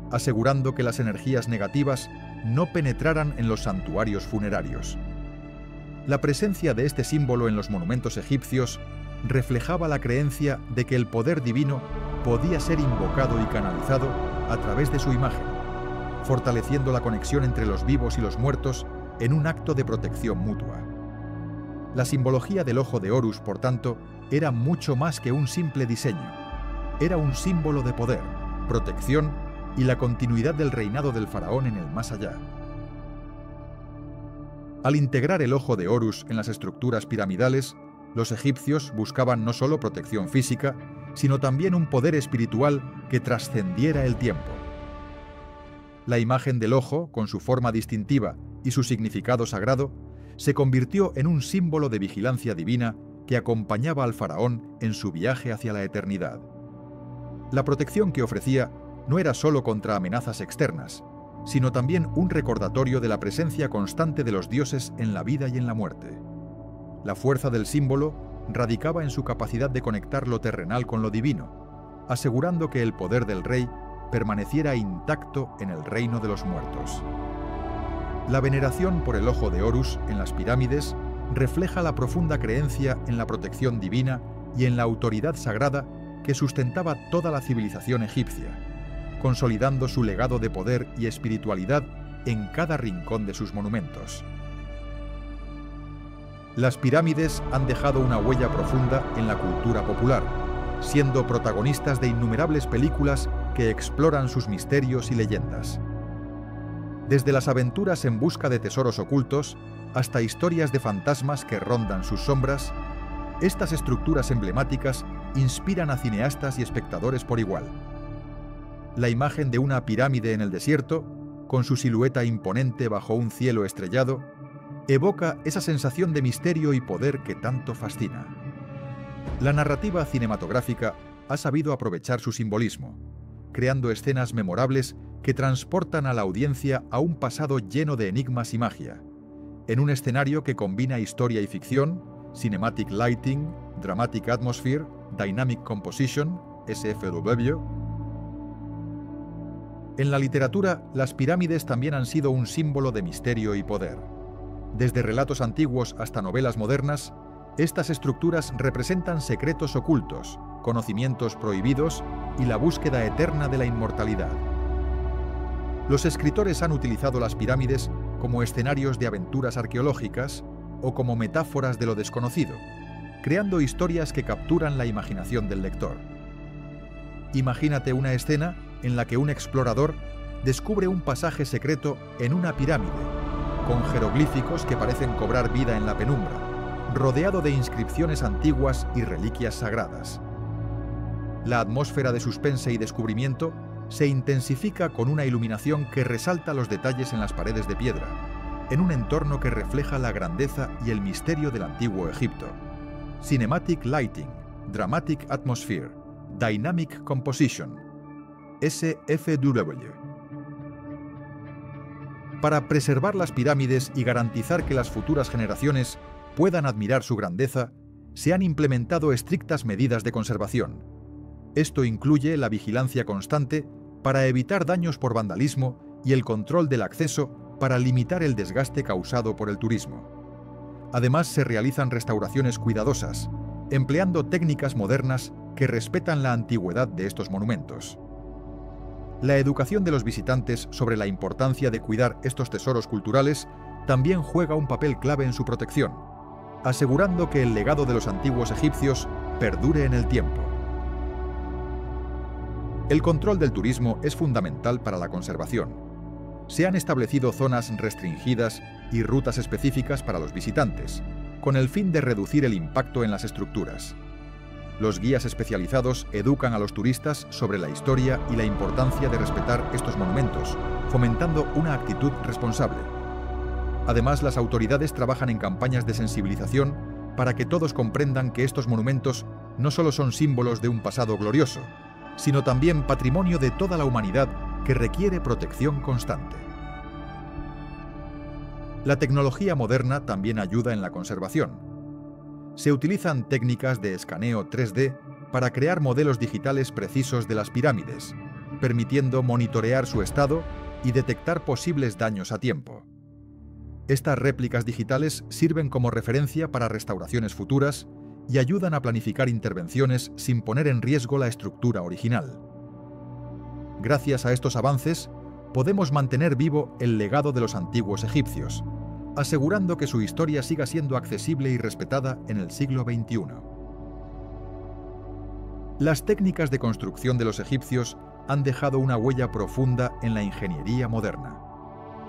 asegurando que las energías negativas no penetraran en los santuarios funerarios. La presencia de este símbolo en los monumentos egipcios reflejaba la creencia de que el poder divino podía ser invocado y canalizado a través de su imagen, fortaleciendo la conexión entre los vivos y los muertos en un acto de protección mutua. La simbología del ojo de Horus, por tanto, era mucho más que un simple diseño. Era un símbolo de poder, protección y la continuidad del reinado del faraón en el más allá. Al integrar el ojo de Horus en las estructuras piramidales, los egipcios buscaban no solo protección física, sino también un poder espiritual que trascendiera el tiempo. La imagen del ojo, con su forma distintiva y su significado sagrado, se convirtió en un símbolo de vigilancia divina que acompañaba al faraón en su viaje hacia la eternidad. La protección que ofrecía no era solo contra amenazas externas, sino también un recordatorio de la presencia constante de los dioses en la vida y en la muerte. La fuerza del símbolo radicaba en su capacidad de conectar lo terrenal con lo divino, asegurando que el poder del rey permaneciera intacto en el reino de los muertos. La veneración por el ojo de Horus en las pirámides refleja la profunda creencia en la protección divina y en la autoridad sagrada que sustentaba toda la civilización egipcia, consolidando su legado de poder y espiritualidad en cada rincón de sus monumentos. Las pirámides han dejado una huella profunda en la cultura popular, siendo protagonistas de innumerables películas que exploran sus misterios y leyendas. Desde las aventuras en busca de tesoros ocultos hasta historias de fantasmas que rondan sus sombras, estas estructuras emblemáticas inspiran a cineastas y espectadores por igual. La imagen de una pirámide en el desierto, con su silueta imponente bajo un cielo estrellado, evoca esa sensación de misterio y poder que tanto fascina. La narrativa cinematográfica ha sabido aprovechar su simbolismo, creando escenas memorables que transportan a la audiencia a un pasado lleno de enigmas y magia, en un escenario que combina historia y ficción, cinematic lighting, dramatic atmosphere, dynamic composition, SFW. En la literatura, las pirámides también han sido un símbolo de misterio y poder. Desde relatos antiguos hasta novelas modernas, estas estructuras representan secretos ocultos, conocimientos prohibidos y la búsqueda eterna de la inmortalidad. Los escritores han utilizado las pirámides como escenarios de aventuras arqueológicas o como metáforas de lo desconocido, creando historias que capturan la imaginación del lector. Imagínate una escena en la que un explorador descubre un pasaje secreto en una pirámide, con jeroglíficos que parecen cobrar vida en la penumbra, rodeado de inscripciones antiguas y reliquias sagradas. La atmósfera de suspense y descubrimiento se intensifica con una iluminación que resalta los detalles en las paredes de piedra, en un entorno que refleja la grandeza y el misterio del antiguo Egipto. Cinematic Lighting, Dramatic Atmosphere, Dynamic Composition, SFW. Para preservar las pirámides y garantizar que las futuras generaciones puedan admirar su grandeza, se han implementado estrictas medidas de conservación. Esto incluye la vigilancia constante para evitar daños por vandalismo y el control del acceso para limitar el desgaste causado por el turismo. Además, se realizan restauraciones cuidadosas, empleando técnicas modernas que respetan la antigüedad de estos monumentos. La educación de los visitantes sobre la importancia de cuidar estos tesoros culturales también juega un papel clave en su protección, asegurando que el legado de los antiguos egipcios perdure en el tiempo. El control del turismo es fundamental para la conservación. Se han establecido zonas restringidas y rutas específicas para los visitantes, con el fin de reducir el impacto en las estructuras. Los guías especializados educan a los turistas sobre la historia y la importancia de respetar estos monumentos, fomentando una actitud responsable. Además, las autoridades trabajan en campañas de sensibilización para que todos comprendan que estos monumentos no solo son símbolos de un pasado glorioso, sino también patrimonio de toda la humanidad que requiere protección constante. La tecnología moderna también ayuda en la conservación. Se utilizan técnicas de escaneo 3D para crear modelos digitales precisos de las pirámides, permitiendo monitorear su estado y detectar posibles daños a tiempo. Estas réplicas digitales sirven como referencia para restauraciones futuras y ayudan a planificar intervenciones sin poner en riesgo la estructura original. Gracias a estos avances, podemos mantener vivo el legado de los antiguos egipcios, asegurando que su historia siga siendo accesible y respetada en el siglo XXI. Las técnicas de construcción de los egipcios han dejado una huella profunda en la ingeniería moderna.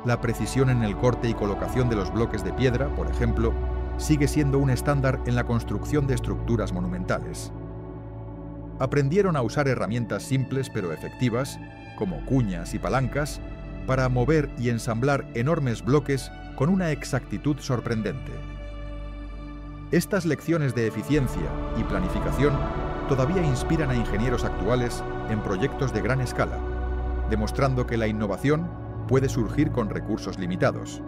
La precisión en el corte y colocación de los bloques de piedra, por ejemplo, sigue siendo un estándar en la construcción de estructuras monumentales. Aprendieron a usar herramientas simples pero efectivas, como cuñas y palancas, para mover y ensamblar enormes bloques con una exactitud sorprendente. Estas lecciones de eficiencia y planificación todavía inspiran a ingenieros actuales en proyectos de gran escala, demostrando que la innovación puede surgir con recursos limitados.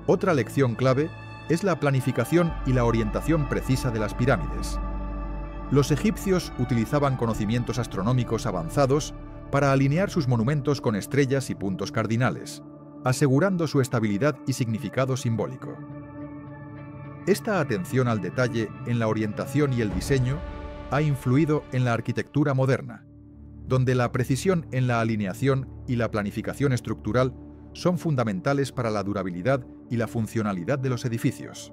Otra lección clave es la planificación y la orientación precisa de las pirámides. Los egipcios utilizaban conocimientos astronómicos avanzados para alinear sus monumentos con estrellas y puntos cardinales, asegurando su estabilidad y significado simbólico. Esta atención al detalle en la orientación y el diseño ha influido en la arquitectura moderna, donde la precisión en la alineación y la planificación estructural son fundamentales para la durabilidad y la funcionalidad de los edificios.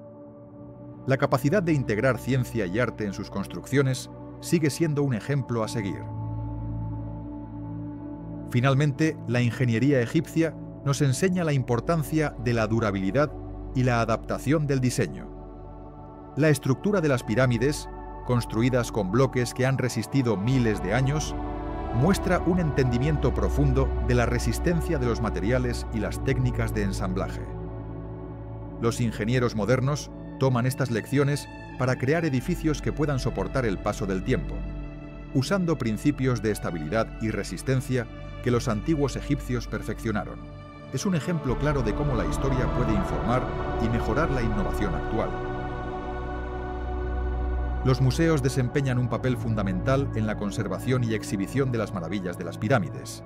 La capacidad de integrar ciencia y arte en sus construcciones sigue siendo un ejemplo a seguir. Finalmente, la ingeniería egipcia nos enseña la importancia de la durabilidad y la adaptación del diseño. La estructura de las pirámides, construidas con bloques que han resistido miles de años, muestra un entendimiento profundo de la resistencia de los materiales y las técnicas de ensamblaje. Los ingenieros modernos toman estas lecciones para crear edificios que puedan soportar el paso del tiempo, usando principios de estabilidad y resistencia que los antiguos egipcios perfeccionaron. Es un ejemplo claro de cómo la historia puede informar y mejorar la innovación actual. Los museos desempeñan un papel fundamental en la conservación y exhibición de las maravillas de las pirámides.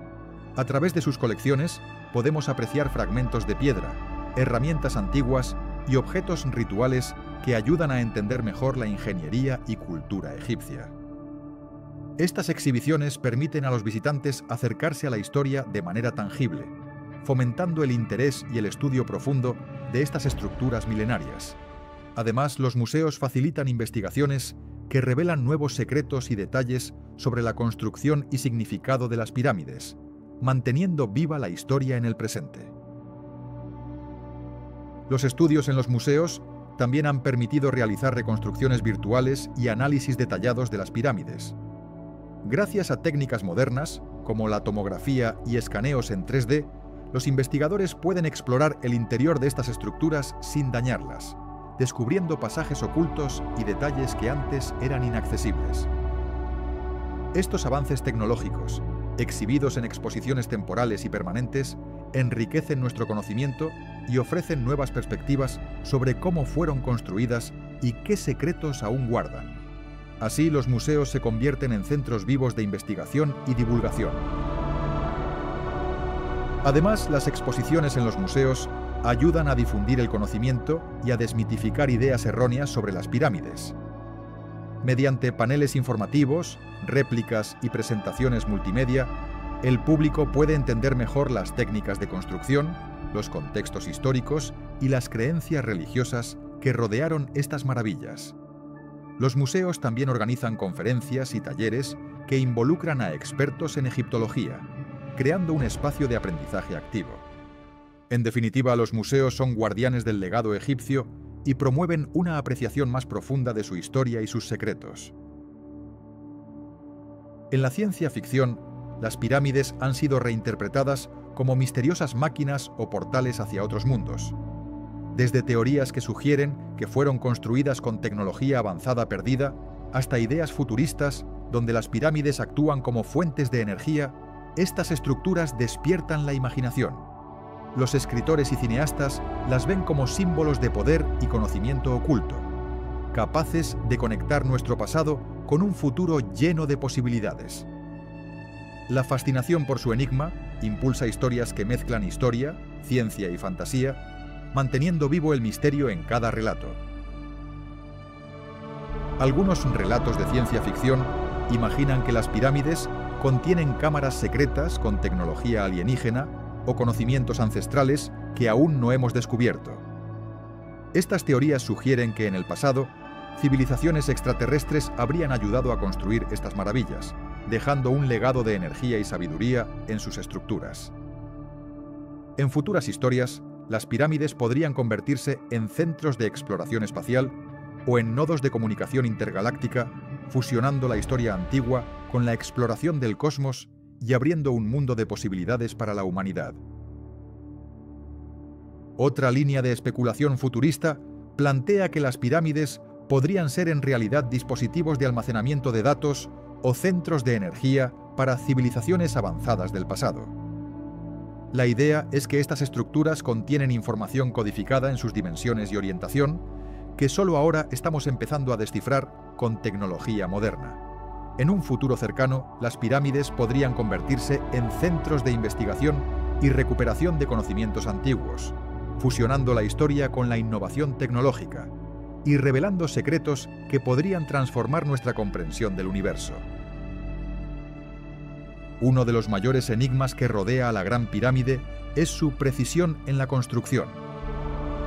A través de sus colecciones podemos apreciar fragmentos de piedra, herramientas antiguas y objetos rituales que ayudan a entender mejor la ingeniería y cultura egipcia. Estas exhibiciones permiten a los visitantes acercarse a la historia de manera tangible, fomentando el interés y el estudio profundo de estas estructuras milenarias. Además, los museos facilitan investigaciones que revelan nuevos secretos y detalles sobre la construcción y significado de las pirámides, manteniendo viva la historia en el presente. Los estudios en los museos también han permitido realizar reconstrucciones virtuales y análisis detallados de las pirámides. Gracias a técnicas modernas, como la tomografía y escaneos en 3D, los investigadores pueden explorar el interior de estas estructuras sin dañarlas, descubriendo pasajes ocultos y detalles que antes eran inaccesibles. Estos avances tecnológicos, exhibidos en exposiciones temporales y permanentes, enriquecen nuestro conocimiento y ofrecen nuevas perspectivas sobre cómo fueron construidas y qué secretos aún guardan. Así, los museos se convierten en centros vivos de investigación y divulgación. Además, las exposiciones en los museos ayudan a difundir el conocimiento y a desmitificar ideas erróneas sobre las pirámides. Mediante paneles informativos, réplicas y presentaciones multimedia, el público puede entender mejor las técnicas de construcción, los contextos históricos y las creencias religiosas que rodearon estas maravillas. Los museos también organizan conferencias y talleres que involucran a expertos en egiptología, creando un espacio de aprendizaje activo. En definitiva, los museos son guardianes del legado egipcio y promueven una apreciación más profunda de su historia y sus secretos. En la ciencia ficción, las pirámides han sido reinterpretadas como misteriosas máquinas o portales hacia otros mundos. Desde teorías que sugieren que fueron construidas con tecnología avanzada perdida, hasta ideas futuristas donde las pirámides actúan como fuentes de energía, estas estructuras despiertan la imaginación. Los escritores y cineastas las ven como símbolos de poder y conocimiento oculto, capaces de conectar nuestro pasado con un futuro lleno de posibilidades. La fascinación por su enigma impulsa historias que mezclan historia, ciencia y fantasía, manteniendo vivo el misterio en cada relato. Algunos relatos de ciencia ficción imaginan que las pirámides contienen cámaras secretas con tecnología alienígena o conocimientos ancestrales que aún no hemos descubierto. Estas teorías sugieren que en el pasado, civilizaciones extraterrestres habrían ayudado a construir estas maravillas, dejando un legado de energía y sabiduría en sus estructuras. En futuras historias, las pirámides podrían convertirse en centros de exploración espacial o en nodos de comunicación intergaláctica, fusionando la historia antigua con la exploración del cosmos y abriendo un mundo de posibilidades para la humanidad. Otra línea de especulación futurista plantea que las pirámides podrían ser en realidad dispositivos de almacenamiento de datos o centros de energía para civilizaciones avanzadas del pasado. La idea es que estas estructuras contienen información codificada en sus dimensiones y orientación, que solo ahora estamos empezando a descifrar con tecnología moderna. En un futuro cercano, las pirámides podrían convertirse en centros de investigación y recuperación de conocimientos antiguos, fusionando la historia con la innovación tecnológica y revelando secretos que podrían transformar nuestra comprensión del universo. Uno de los mayores enigmas que rodea a la Gran Pirámide es su precisión en la construcción.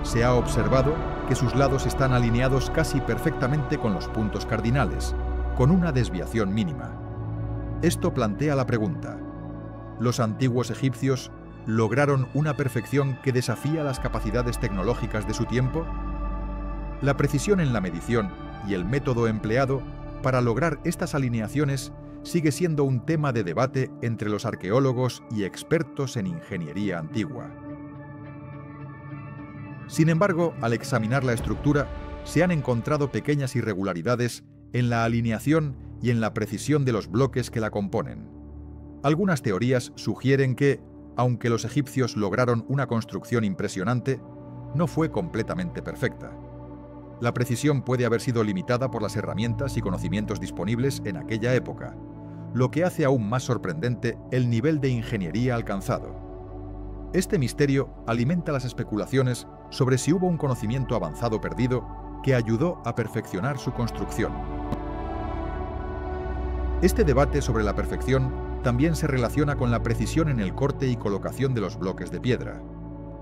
Se ha observado que sus lados están alineados casi perfectamente con los puntos cardinales, con una desviación mínima. Esto plantea la pregunta: ¿los antiguos egipcios lograron una perfección que desafía las capacidades tecnológicas de su tiempo? La precisión en la medición y el método empleado para lograr estas alineaciones sigue siendo un tema de debate entre los arqueólogos y expertos en ingeniería antigua. Sin embargo, al examinar la estructura, se han encontrado pequeñas irregularidades en la alineación y en la precisión de los bloques que la componen. Algunas teorías sugieren que, aunque los egipcios lograron una construcción impresionante, no fue completamente perfecta. La precisión puede haber sido limitada por las herramientas y conocimientos disponibles en aquella época, lo que hace aún más sorprendente el nivel de ingeniería alcanzado. Este misterio alimenta las especulaciones sobre si hubo un conocimiento avanzado perdido que ayudó a perfeccionar su construcción. Este debate sobre la perfección también se relaciona con la precisión en el corte y colocación de los bloques de piedra.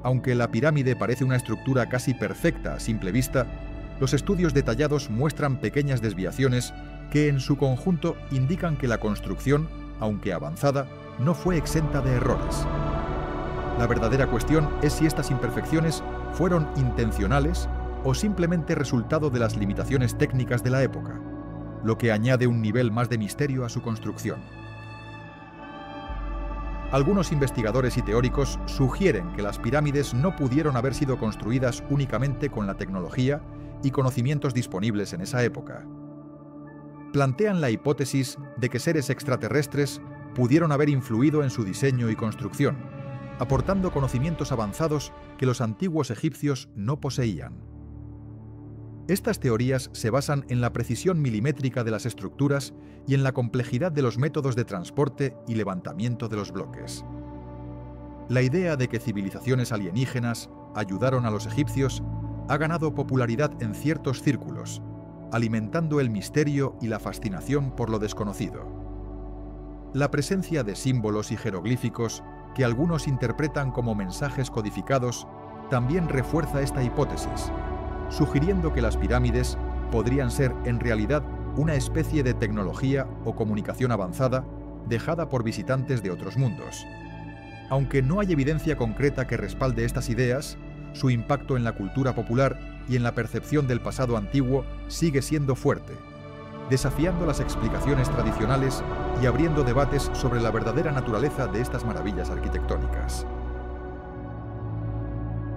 Aunque la pirámide parece una estructura casi perfecta a simple vista, los estudios detallados muestran pequeñas desviaciones que en su conjunto indican que la construcción, aunque avanzada, no fue exenta de errores. La verdadera cuestión es si estas imperfecciones fueron intencionales o simplemente resultado de las limitaciones técnicas de la época, lo que añade un nivel más de misterio a su construcción. Algunos investigadores y teóricos sugieren que las pirámides no pudieron haber sido construidas únicamente con la tecnología y conocimientos disponibles en esa época. Plantean la hipótesis de que seres extraterrestres pudieron haber influido en su diseño y construcción, aportando conocimientos avanzados que los antiguos egipcios no poseían. Estas teorías se basan en la precisión milimétrica de las estructuras y en la complejidad de los métodos de transporte y levantamiento de los bloques. La idea de que civilizaciones alienígenas ayudaron a los egipcios ha ganado popularidad en ciertos círculos, alimentando el misterio y la fascinación por lo desconocido. La presencia de símbolos y jeroglíficos que algunos interpretan como mensajes codificados también refuerza esta hipótesis, sugiriendo que las pirámides podrían ser en realidad una especie de tecnología o comunicación avanzada dejada por visitantes de otros mundos. Aunque no hay evidencia concreta que respalde estas ideas, su impacto en la cultura popular y en la percepción del pasado antiguo sigue siendo fuerte, desafiando las explicaciones tradicionales y abriendo debates sobre la verdadera naturaleza de estas maravillas arquitectónicas.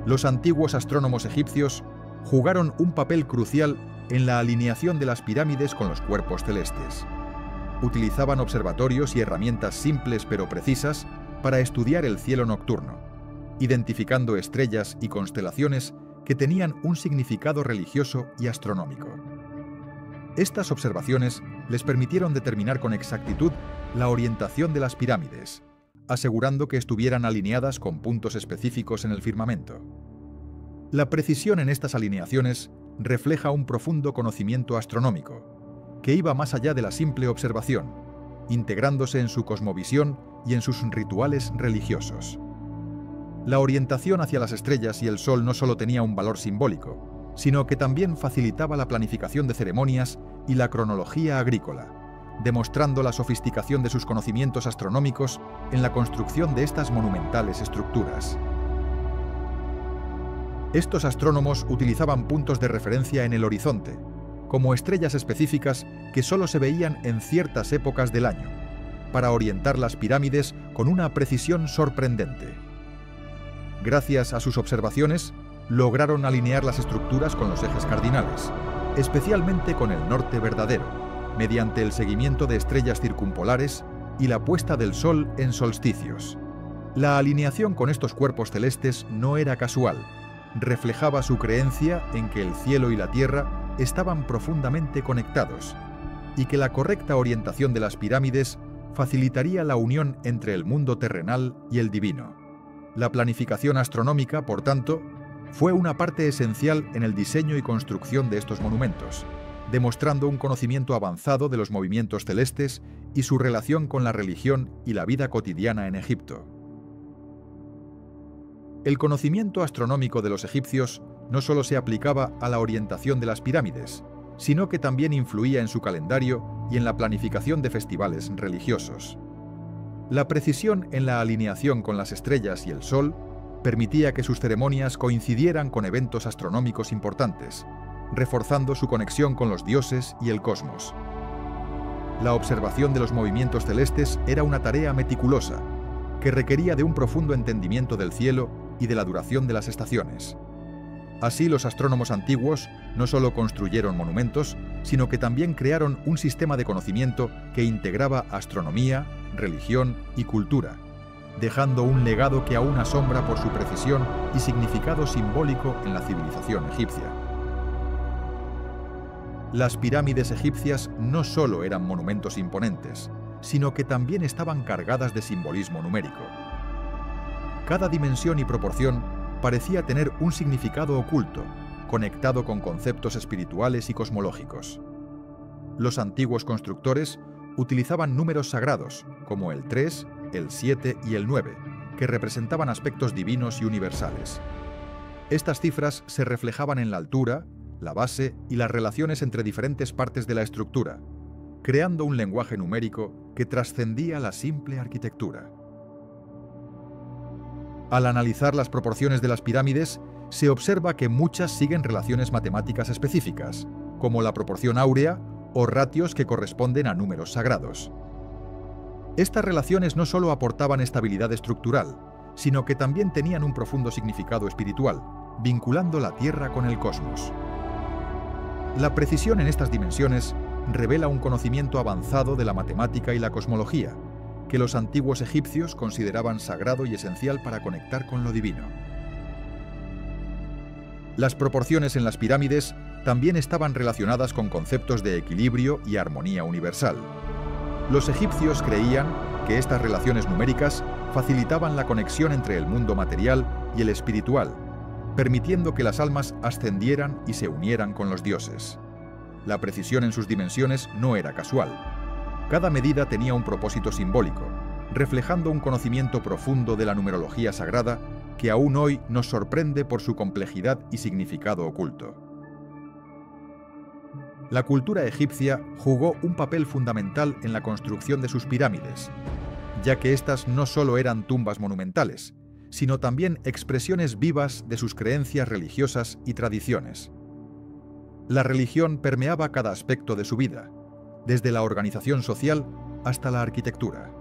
Los antiguos astrónomos egipcios jugaron un papel crucial en la alineación de las pirámides con los cuerpos celestes. Utilizaban observatorios y herramientas simples pero precisas para estudiar el cielo nocturno, identificando estrellas y constelaciones que tenían un significado religioso y astronómico. Estas observaciones les permitieron determinar con exactitud la orientación de las pirámides, asegurando que estuvieran alineadas con puntos específicos en el firmamento. La precisión en estas alineaciones refleja un profundo conocimiento astronómico, que iba más allá de la simple observación, integrándose en su cosmovisión y en sus rituales religiosos. La orientación hacia las estrellas y el Sol no solo tenía un valor simbólico, sino que también facilitaba la planificación de ceremonias y la cronología agrícola, demostrando la sofisticación de sus conocimientos astronómicos en la construcción de estas monumentales estructuras. Estos astrónomos utilizaban puntos de referencia en el horizonte, como estrellas específicas que solo se veían en ciertas épocas del año, para orientar las pirámides con una precisión sorprendente. Gracias a sus observaciones, lograron alinear las estructuras con los ejes cardinales, especialmente con el norte verdadero, mediante el seguimiento de estrellas circumpolares y la puesta del Sol en solsticios. La alineación con estos cuerpos celestes no era casual, reflejaba su creencia en que el cielo y la tierra estaban profundamente conectados y que la correcta orientación de las pirámides facilitaría la unión entre el mundo terrenal y el divino. La planificación astronómica, por tanto, fue una parte esencial en el diseño y construcción de estos monumentos, demostrando un conocimiento avanzado de los movimientos celestes y su relación con la religión y la vida cotidiana en Egipto. El conocimiento astronómico de los egipcios no solo se aplicaba a la orientación de las pirámides, sino que también influía en su calendario y en la planificación de festivales religiosos. La precisión en la alineación con las estrellas y el Sol permitía que sus ceremonias coincidieran con eventos astronómicos importantes, reforzando su conexión con los dioses y el cosmos. La observación de los movimientos celestes era una tarea meticulosa, que requería de un profundo entendimiento del cielo y de la duración de las estaciones. Así, los astrónomos antiguos no solo construyeron monumentos, sino que también crearon un sistema de conocimiento que integraba astronomía, religión y cultura, dejando un legado que aún asombra por su precisión y significado simbólico en la civilización egipcia. Las pirámides egipcias no solo eran monumentos imponentes, sino que también estaban cargadas de simbolismo numérico. Cada dimensión y proporción parecía tener un significado oculto, conectado con conceptos espirituales y cosmológicos. Los antiguos constructores utilizaban números sagrados, como el 3, el 7 y el 9, que representaban aspectos divinos y universales. Estas cifras se reflejaban en la altura, la base y las relaciones entre diferentes partes de la estructura, creando un lenguaje numérico que trascendía la simple arquitectura. Al analizar las proporciones de las pirámides, se observa que muchas siguen relaciones matemáticas específicas, como la proporción áurea o ratios que corresponden a números sagrados. Estas relaciones no solo aportaban estabilidad estructural, sino que también tenían un profundo significado espiritual, vinculando la Tierra con el cosmos. La precisión en estas dimensiones revela un conocimiento avanzado de la matemática y la cosmología, que los antiguos egipcios consideraban sagrado y esencial para conectar con lo divino. Las proporciones en las pirámides también estaban relacionadas con conceptos de equilibrio y armonía universal. Los egipcios creían que estas relaciones numéricas facilitaban la conexión entre el mundo material y el espiritual, permitiendo que las almas ascendieran y se unieran con los dioses. La precisión en sus dimensiones no era casual. Cada medida tenía un propósito simbólico, reflejando un conocimiento profundo de la numerología sagrada que aún hoy nos sorprende por su complejidad y significado oculto. La cultura egipcia jugó un papel fundamental en la construcción de sus pirámides, ya que éstas no solo eran tumbas monumentales, sino también expresiones vivas de sus creencias religiosas y tradiciones. La religión permeaba cada aspecto de su vida, desde la organización social hasta la arquitectura.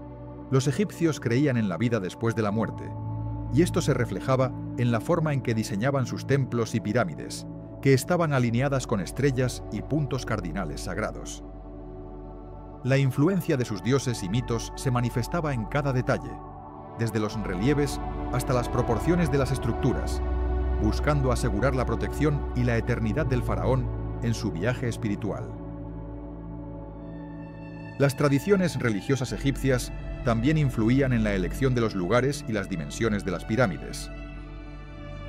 Los egipcios creían en la vida después de la muerte, y esto se reflejaba en la forma en que diseñaban sus templos y pirámides, que estaban alineadas con estrellas y puntos cardinales sagrados. La influencia de sus dioses y mitos se manifestaba en cada detalle, desde los relieves hasta las proporciones de las estructuras, buscando asegurar la protección y la eternidad del faraón en su viaje espiritual. Las tradiciones religiosas egipcias también influían en la elección de los lugares y las dimensiones de las pirámides.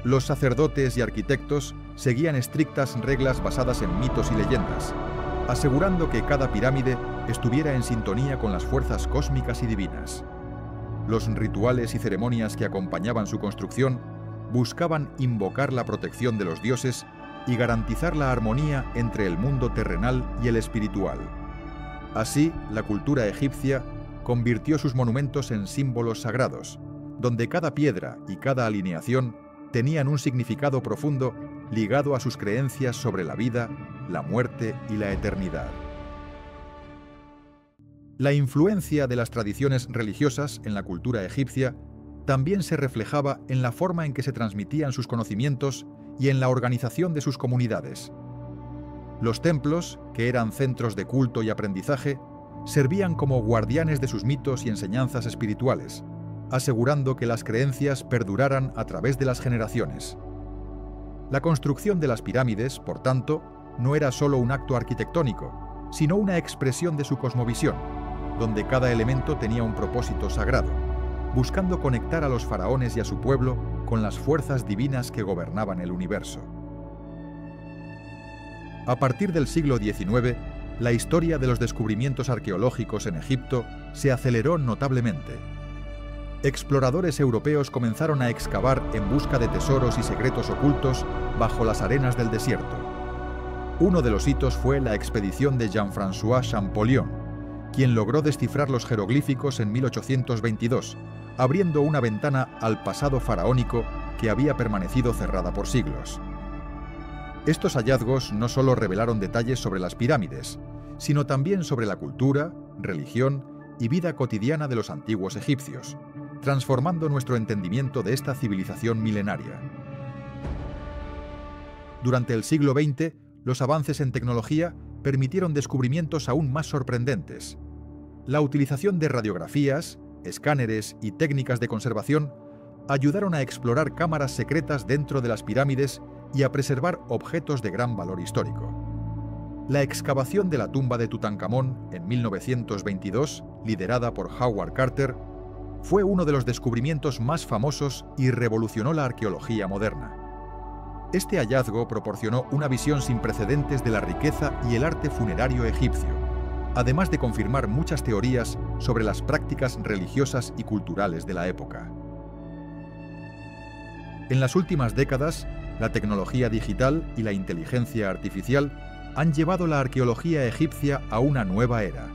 Los sacerdotes y arquitectos seguían estrictas reglas basadas en mitos y leyendas, asegurando que cada pirámide estuviera en sintonía con las fuerzas cósmicas y divinas. Los rituales y ceremonias que acompañaban su construcción buscaban invocar la protección de los dioses y garantizar la armonía entre el mundo terrenal y el espiritual. Así, la cultura egipcia convirtió sus monumentos en símbolos sagrados, donde cada piedra y cada alineación tenían un significado profundo ligado a sus creencias sobre la vida, la muerte y la eternidad. La influencia de las tradiciones religiosas en la cultura egipcia también se reflejaba en la forma en que se transmitían sus conocimientos y en la organización de sus comunidades. Los templos, que eran centros de culto y aprendizaje, servían como guardianes de sus mitos y enseñanzas espirituales, asegurando que las creencias perduraran a través de las generaciones. La construcción de las pirámides, por tanto, no era solo un acto arquitectónico, sino una expresión de su cosmovisión, donde cada elemento tenía un propósito sagrado, buscando conectar a los faraones y a su pueblo con las fuerzas divinas que gobernaban el universo. A partir del siglo XIX, la historia de los descubrimientos arqueológicos en Egipto se aceleró notablemente. Exploradores europeos comenzaron a excavar en busca de tesoros y secretos ocultos bajo las arenas del desierto. Uno de los hitos fue la expedición de Jean-François Champollion, quien logró descifrar los jeroglíficos en 1822, abriendo una ventana al pasado faraónico que había permanecido cerrada por siglos. Estos hallazgos no solo revelaron detalles sobre las pirámides, sino también sobre la cultura, religión y vida cotidiana de los antiguos egipcios, transformando nuestro entendimiento de esta civilización milenaria. Durante el siglo XX, los avances en tecnología permitieron descubrimientos aún más sorprendentes. La utilización de radiografías, escáneres y técnicas de conservación ayudaron a explorar cámaras secretas dentro de las pirámides y a preservar objetos de gran valor histórico. La excavación de la tumba de Tutankamón en 1922, liderada por Howard Carter, fue uno de los descubrimientos más famosos y revolucionó la arqueología moderna. Este hallazgo proporcionó una visión sin precedentes de la riqueza y el arte funerario egipcio, además de confirmar muchas teorías sobre las prácticas religiosas y culturales de la época. En las últimas décadas, La tecnología digital y la inteligencia artificial han llevado la arqueología egipcia a una nueva era.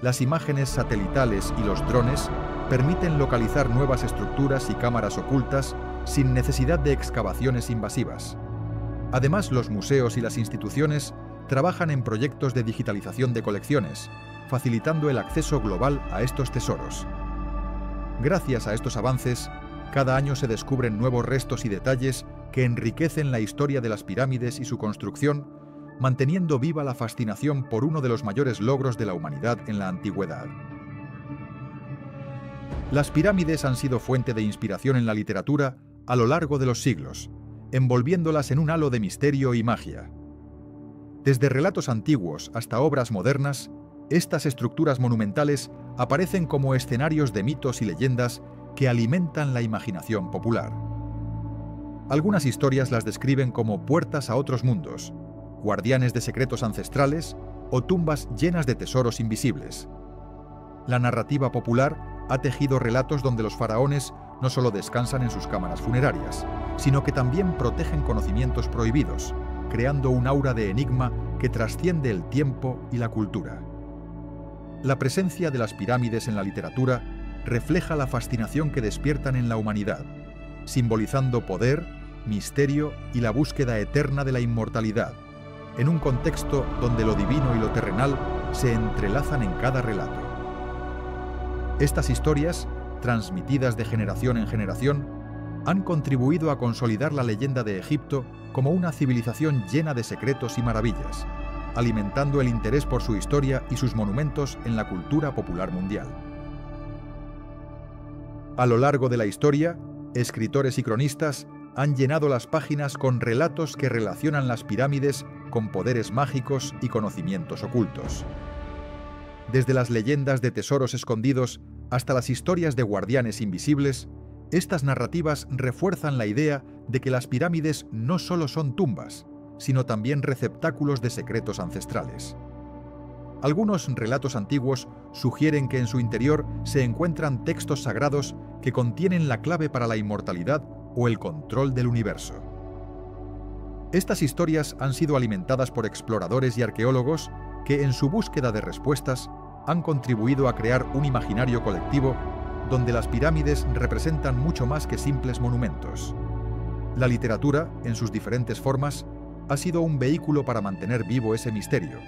Las imágenes satelitales y los drones permiten localizar nuevas estructuras y cámaras ocultas sin necesidad de excavaciones invasivas. Además, los museos y las instituciones trabajan en proyectos de digitalización de colecciones, facilitando el acceso global a estos tesoros. Gracias a estos avances, cada año se descubren nuevos restos y detalles que enriquecen la historia de las pirámides y su construcción, manteniendo viva la fascinación por uno de los mayores logros de la humanidad en la antigüedad. Las pirámides han sido fuente de inspiración en la literatura a lo largo de los siglos, envolviéndolas en un halo de misterio y magia. Desde relatos antiguos hasta obras modernas, estas estructuras monumentales aparecen como escenarios de mitos y leyendas que alimentan la imaginación popular. Algunas historias las describen como puertas a otros mundos, guardianes de secretos ancestrales o tumbas llenas de tesoros invisibles. La narrativa popular ha tejido relatos donde los faraones no solo descansan en sus cámaras funerarias, sino que también protegen conocimientos prohibidos, creando un aura de enigma que trasciende el tiempo y la cultura. La presencia de las pirámides en la literatura refleja la fascinación que despiertan en la humanidad, simbolizando poder, misterio y la búsqueda eterna de la inmortalidad, en un contexto donde lo divino y lo terrenal se entrelazan en cada relato. Estas historias, transmitidas de generación en generación, han contribuido a consolidar la leyenda de Egipto como una civilización llena de secretos y maravillas, alimentando el interés por su historia y sus monumentos en la cultura popular mundial. A lo largo de la historia, escritores y cronistas han llenado las páginas con relatos que relacionan las pirámides con poderes mágicos y conocimientos ocultos. Desde las leyendas de tesoros escondidos hasta las historias de guardianes invisibles, estas narrativas refuerzan la idea de que las pirámides no solo son tumbas, sino también receptáculos de secretos ancestrales. Algunos relatos antiguos sugieren que en su interior se encuentran textos sagrados que contienen la clave para la inmortalidad o el control del universo. Estas historias han sido alimentadas por exploradores y arqueólogos que, en su búsqueda de respuestas, han contribuido a crear un imaginario colectivo donde las pirámides representan mucho más que simples monumentos. La literatura, en sus diferentes formas, ha sido un vehículo para mantener vivo ese misterio,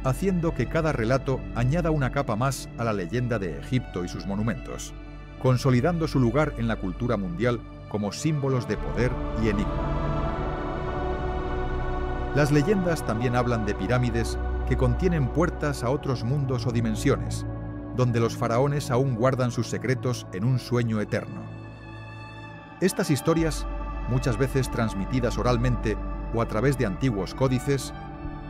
haciendo que cada relato añada una capa más a la leyenda de Egipto y sus monumentos, consolidando su lugar en la cultura mundial como símbolos de poder y enigma. Las leyendas también hablan de pirámides que contienen puertas a otros mundos o dimensiones, donde los faraones aún guardan sus secretos en un sueño eterno. Estas historias, muchas veces transmitidas oralmente o a través de antiguos códices,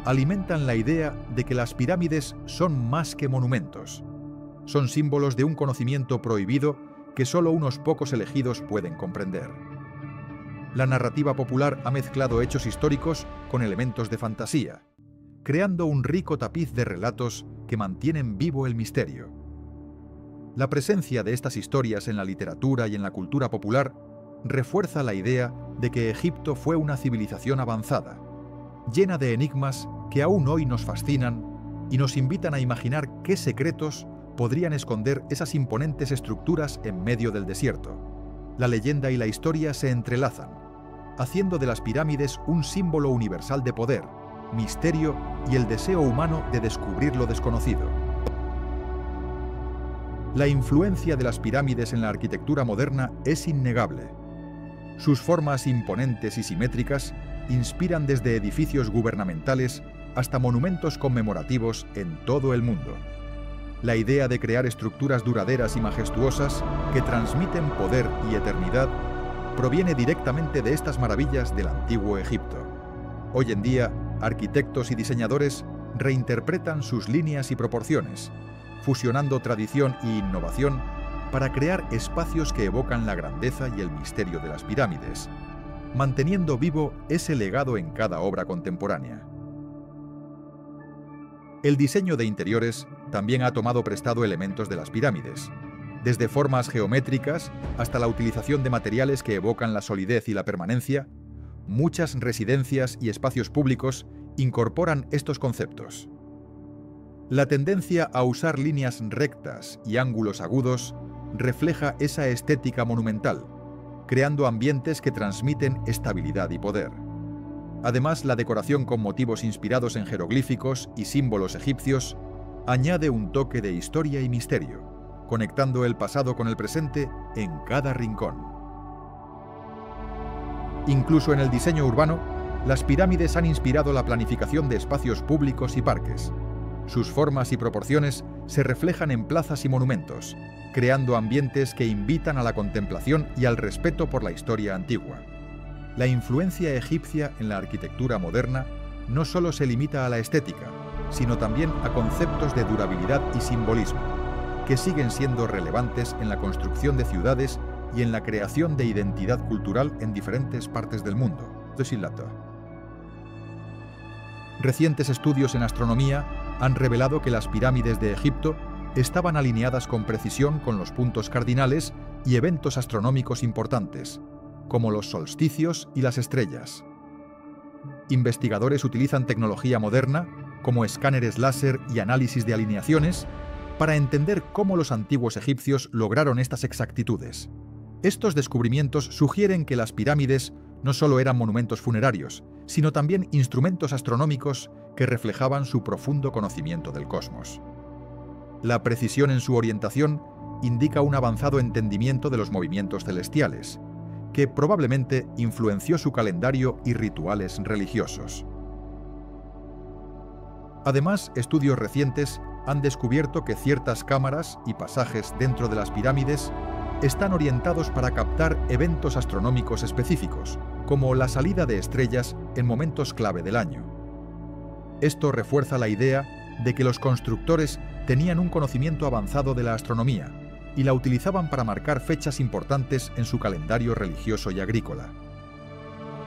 alimentan la idea de que las pirámides son más que monumentos. Son símbolos de un conocimiento prohibido que solo unos pocos elegidos pueden comprender. La narrativa popular ha mezclado hechos históricos con elementos de fantasía, creando un rico tapiz de relatos que mantienen vivo el misterio. La presencia de estas historias en la literatura y en la cultura popular refuerza la idea de que Egipto fue una civilización avanzada, llena de enigmas que aún hoy nos fascinan y nos invitan a imaginar qué secretos podrían esconder esas imponentes estructuras en medio del desierto. La leyenda y la historia se entrelazan, haciendo de las pirámides un símbolo universal de poder, misterio y el deseo humano de descubrir lo desconocido. La influencia de las pirámides en la arquitectura moderna es innegable. Sus formas imponentes y simétricas inspiran desde edificios gubernamentales hasta monumentos conmemorativos en todo el mundo. La idea de crear estructuras duraderas y majestuosas que transmiten poder y eternidad proviene directamente de estas maravillas del antiguo Egipto. Hoy en día, arquitectos y diseñadores reinterpretan sus líneas y proporciones, fusionando tradición e innovación para crear espacios que evocan la grandeza y el misterio de las pirámides, manteniendo vivo ese legado en cada obra contemporánea. El diseño de interiores también ha tomado prestado elementos de las pirámides, desde formas geométricas hasta la utilización de materiales que evocan la solidez y la permanencia, muchas residencias y espacios públicos incorporan estos conceptos. La tendencia a usar líneas rectas y ángulos agudos refleja esa estética monumental, creando ambientes que transmiten estabilidad y poder. Además, la decoración con motivos inspirados en jeroglíficos y símbolos egipcios añade un toque de historia y misterio, conectando el pasado con el presente en cada rincón. Incluso en el diseño urbano, las pirámides han inspirado la planificación de espacios públicos y parques. Sus formas y proporciones se reflejan en plazas y monumentos, creando ambientes que invitan a la contemplación y al respeto por la historia antigua. La influencia egipcia en la arquitectura moderna no solo se limita a la estética, sino también a conceptos de durabilidad y simbolismo, que siguen siendo relevantes en la construcción de ciudades y en la creación de identidad cultural en diferentes partes del mundo. Recientes estudios en astronomía han revelado que las pirámides de Egipto estaban alineadas con precisión con los puntos cardinales y eventos astronómicos importantes, como los solsticios y las estrellas. Investigadores utilizan tecnología moderna, como escáneres láser y análisis de alineaciones, para entender cómo los antiguos egipcios lograron estas exactitudes. Estos descubrimientos sugieren que las pirámides no solo eran monumentos funerarios, sino también instrumentos astronómicos que reflejaban su profundo conocimiento del cosmos. La precisión en su orientación indica un avanzado entendimiento de los movimientos celestiales, que probablemente influenció su calendario y rituales religiosos. Además, estudios recientes han descubierto que ciertas cámaras y pasajes dentro de las pirámides están orientados para captar eventos astronómicos específicos, como la salida de estrellas en momentos clave del año. Esto refuerza la idea de que los constructores tenían un conocimiento avanzado de la astronomía y la utilizaban para marcar fechas importantes en su calendario religioso y agrícola.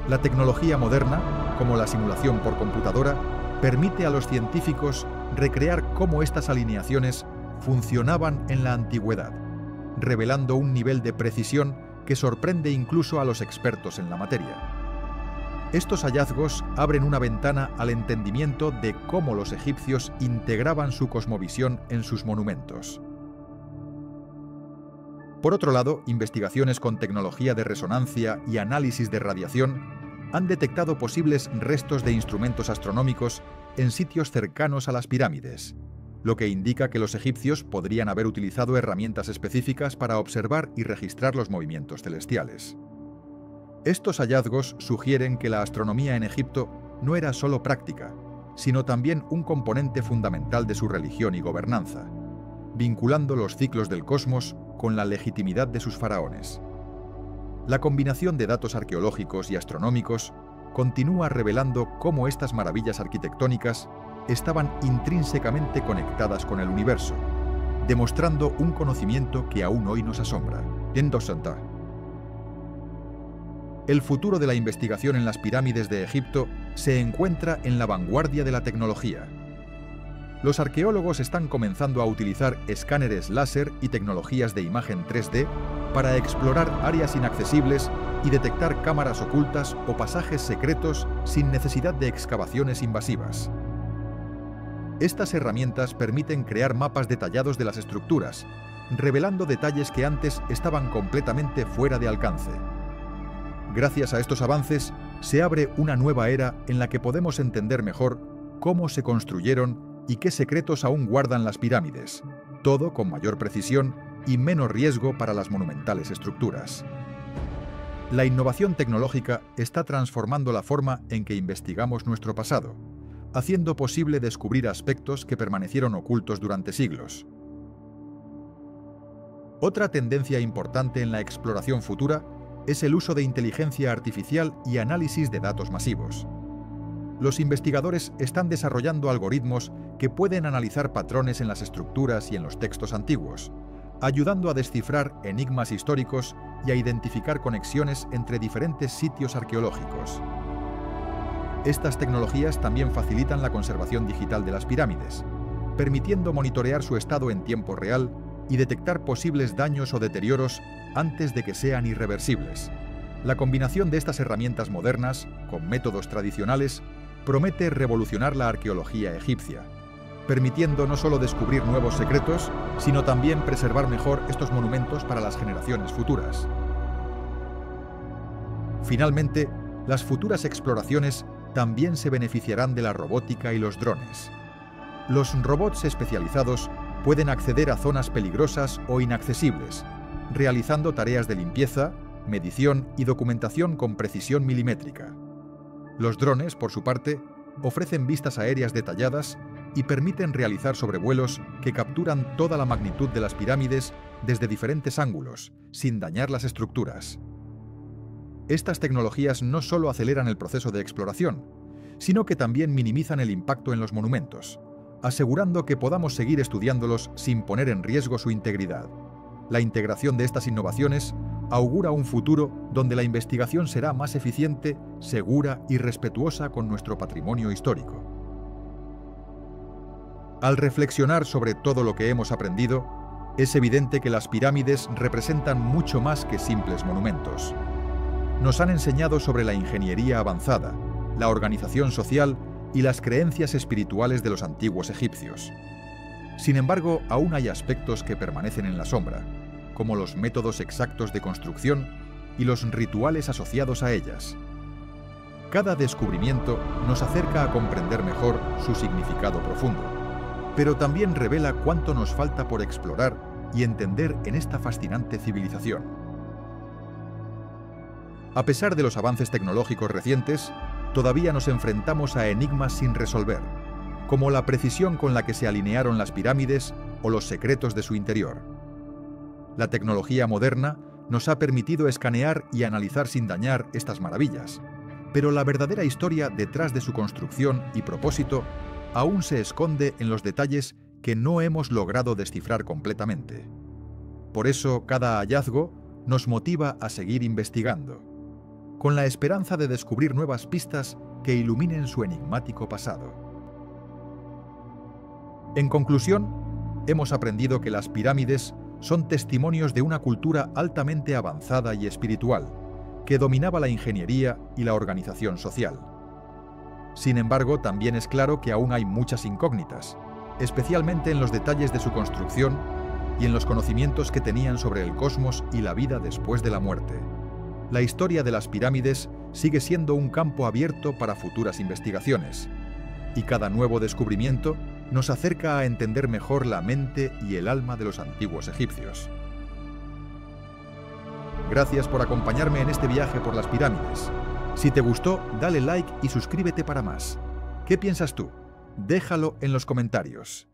La tecnología moderna, como la simulación por computadora, permite a los científicos recrear cómo estas alineaciones funcionaban en la antigüedad, revelando un nivel de precisión que sorprende incluso a los expertos en la materia. Estos hallazgos abren una ventana al entendimiento de cómo los egipcios integraban su cosmovisión en sus monumentos. Por otro lado, investigaciones con tecnología de resonancia y análisis de radiación han detectado posibles restos de instrumentos astronómicos en sitios cercanos a las pirámides, lo que indica que los egipcios podrían haber utilizado herramientas específicas para observar y registrar los movimientos celestiales. Estos hallazgos sugieren que la astronomía en Egipto no era solo práctica, sino también un componente fundamental de su religión y gobernanza, vinculando los ciclos del cosmos con la legitimidad de sus faraones. La combinación de datos arqueológicos y astronómicos continúa revelando cómo estas maravillas arquitectónicas estaban intrínsecamente conectadas con el universo, demostrando un conocimiento que aún hoy nos asombra. El futuro de la investigación en las pirámides de Egipto se encuentra en la vanguardia de la tecnología. Los arqueólogos están comenzando a utilizar escáneres láser y tecnologías de imagen 3D para explorar áreas inaccesibles y detectar cámaras ocultas o pasajes secretos sin necesidad de excavaciones invasivas. Estas herramientas permiten crear mapas detallados de las estructuras, revelando detalles que antes estaban completamente fuera de alcance. Gracias a estos avances, se abre una nueva era en la que podemos entender mejor cómo se construyeron y qué secretos aún guardan las pirámides, todo con mayor precisión y menos riesgo para las monumentales estructuras. La innovación tecnológica está transformando la forma en que investigamos nuestro pasado, haciendo posible descubrir aspectos que permanecieron ocultos durante siglos. Otra tendencia importante en la exploración futura es el uso de inteligencia artificial y análisis de datos masivos. Los investigadores están desarrollando algoritmos que pueden analizar patrones en las estructuras y en los textos antiguos, ayudando a descifrar enigmas históricos y a identificar conexiones entre diferentes sitios arqueológicos. Estas tecnologías también facilitan la conservación digital de las pirámides, permitiendo monitorear su estado en tiempo real y detectar posibles daños o deterioros antes de que sean irreversibles, La combinación de estas herramientas modernas con métodos tradicionales promete revolucionar la arqueología egipcia, permitiendo no solo descubrir nuevos secretos, sino también preservar mejor estos monumentos para las generaciones futuras. Finalmente, las futuras exploraciones también se beneficiarán de la robótica y los drones. Los robots especializados pueden acceder a zonas peligrosas o inaccesibles, realizando tareas de limpieza, medición y documentación con precisión milimétrica. Los drones, por su parte, ofrecen vistas aéreas detalladas y permiten realizar sobrevuelos que capturan toda la magnitud de las pirámides desde diferentes ángulos, sin dañar las estructuras. Estas tecnologías no solo aceleran el proceso de exploración, sino que también minimizan el impacto en los monumentos, asegurando que podamos seguir estudiándolos sin poner en riesgo su integridad. La integración de estas innovaciones augura un futuro donde la investigación será más eficiente, segura y respetuosa con nuestro patrimonio histórico. Al reflexionar sobre todo lo que hemos aprendido, es evidente que las pirámides representan mucho más que simples monumentos. Nos han enseñado sobre la ingeniería avanzada, la organización social y las creencias espirituales de los antiguos egipcios. Sin embargo, aún hay aspectos que permanecen en la sombra, como los métodos exactos de construcción y los rituales asociados a ellas. Cada descubrimiento nos acerca a comprender mejor su significado profundo, pero también revela cuánto nos falta por explorar y entender en esta fascinante civilización. A pesar de los avances tecnológicos recientes, todavía nos enfrentamos a enigmas sin resolver, como la precisión con la que se alinearon las pirámides o los secretos de su interior. La tecnología moderna nos ha permitido escanear y analizar sin dañar estas maravillas, pero la verdadera historia detrás de su construcción y propósito aún se esconde en los detalles que no hemos logrado descifrar completamente. Por eso, cada hallazgo nos motiva a seguir investigando, con la esperanza de descubrir nuevas pistas que iluminen su enigmático pasado. En conclusión, hemos aprendido que las pirámides son testimonios de una cultura altamente avanzada y espiritual, que dominaba la ingeniería y la organización social. Sin embargo, también es claro que aún hay muchas incógnitas, especialmente en los detalles de su construcción y en los conocimientos que tenían sobre el cosmos y la vida después de la muerte. La historia de las pirámides sigue siendo un campo abierto para futuras investigaciones, y cada nuevo descubrimiento nos acerca a entender mejor la mente y el alma de los antiguos egipcios. Gracias por acompañarme en este viaje por las pirámides. Si te gustó, dale like y suscríbete para más. ¿Qué piensas tú? Déjalo en los comentarios.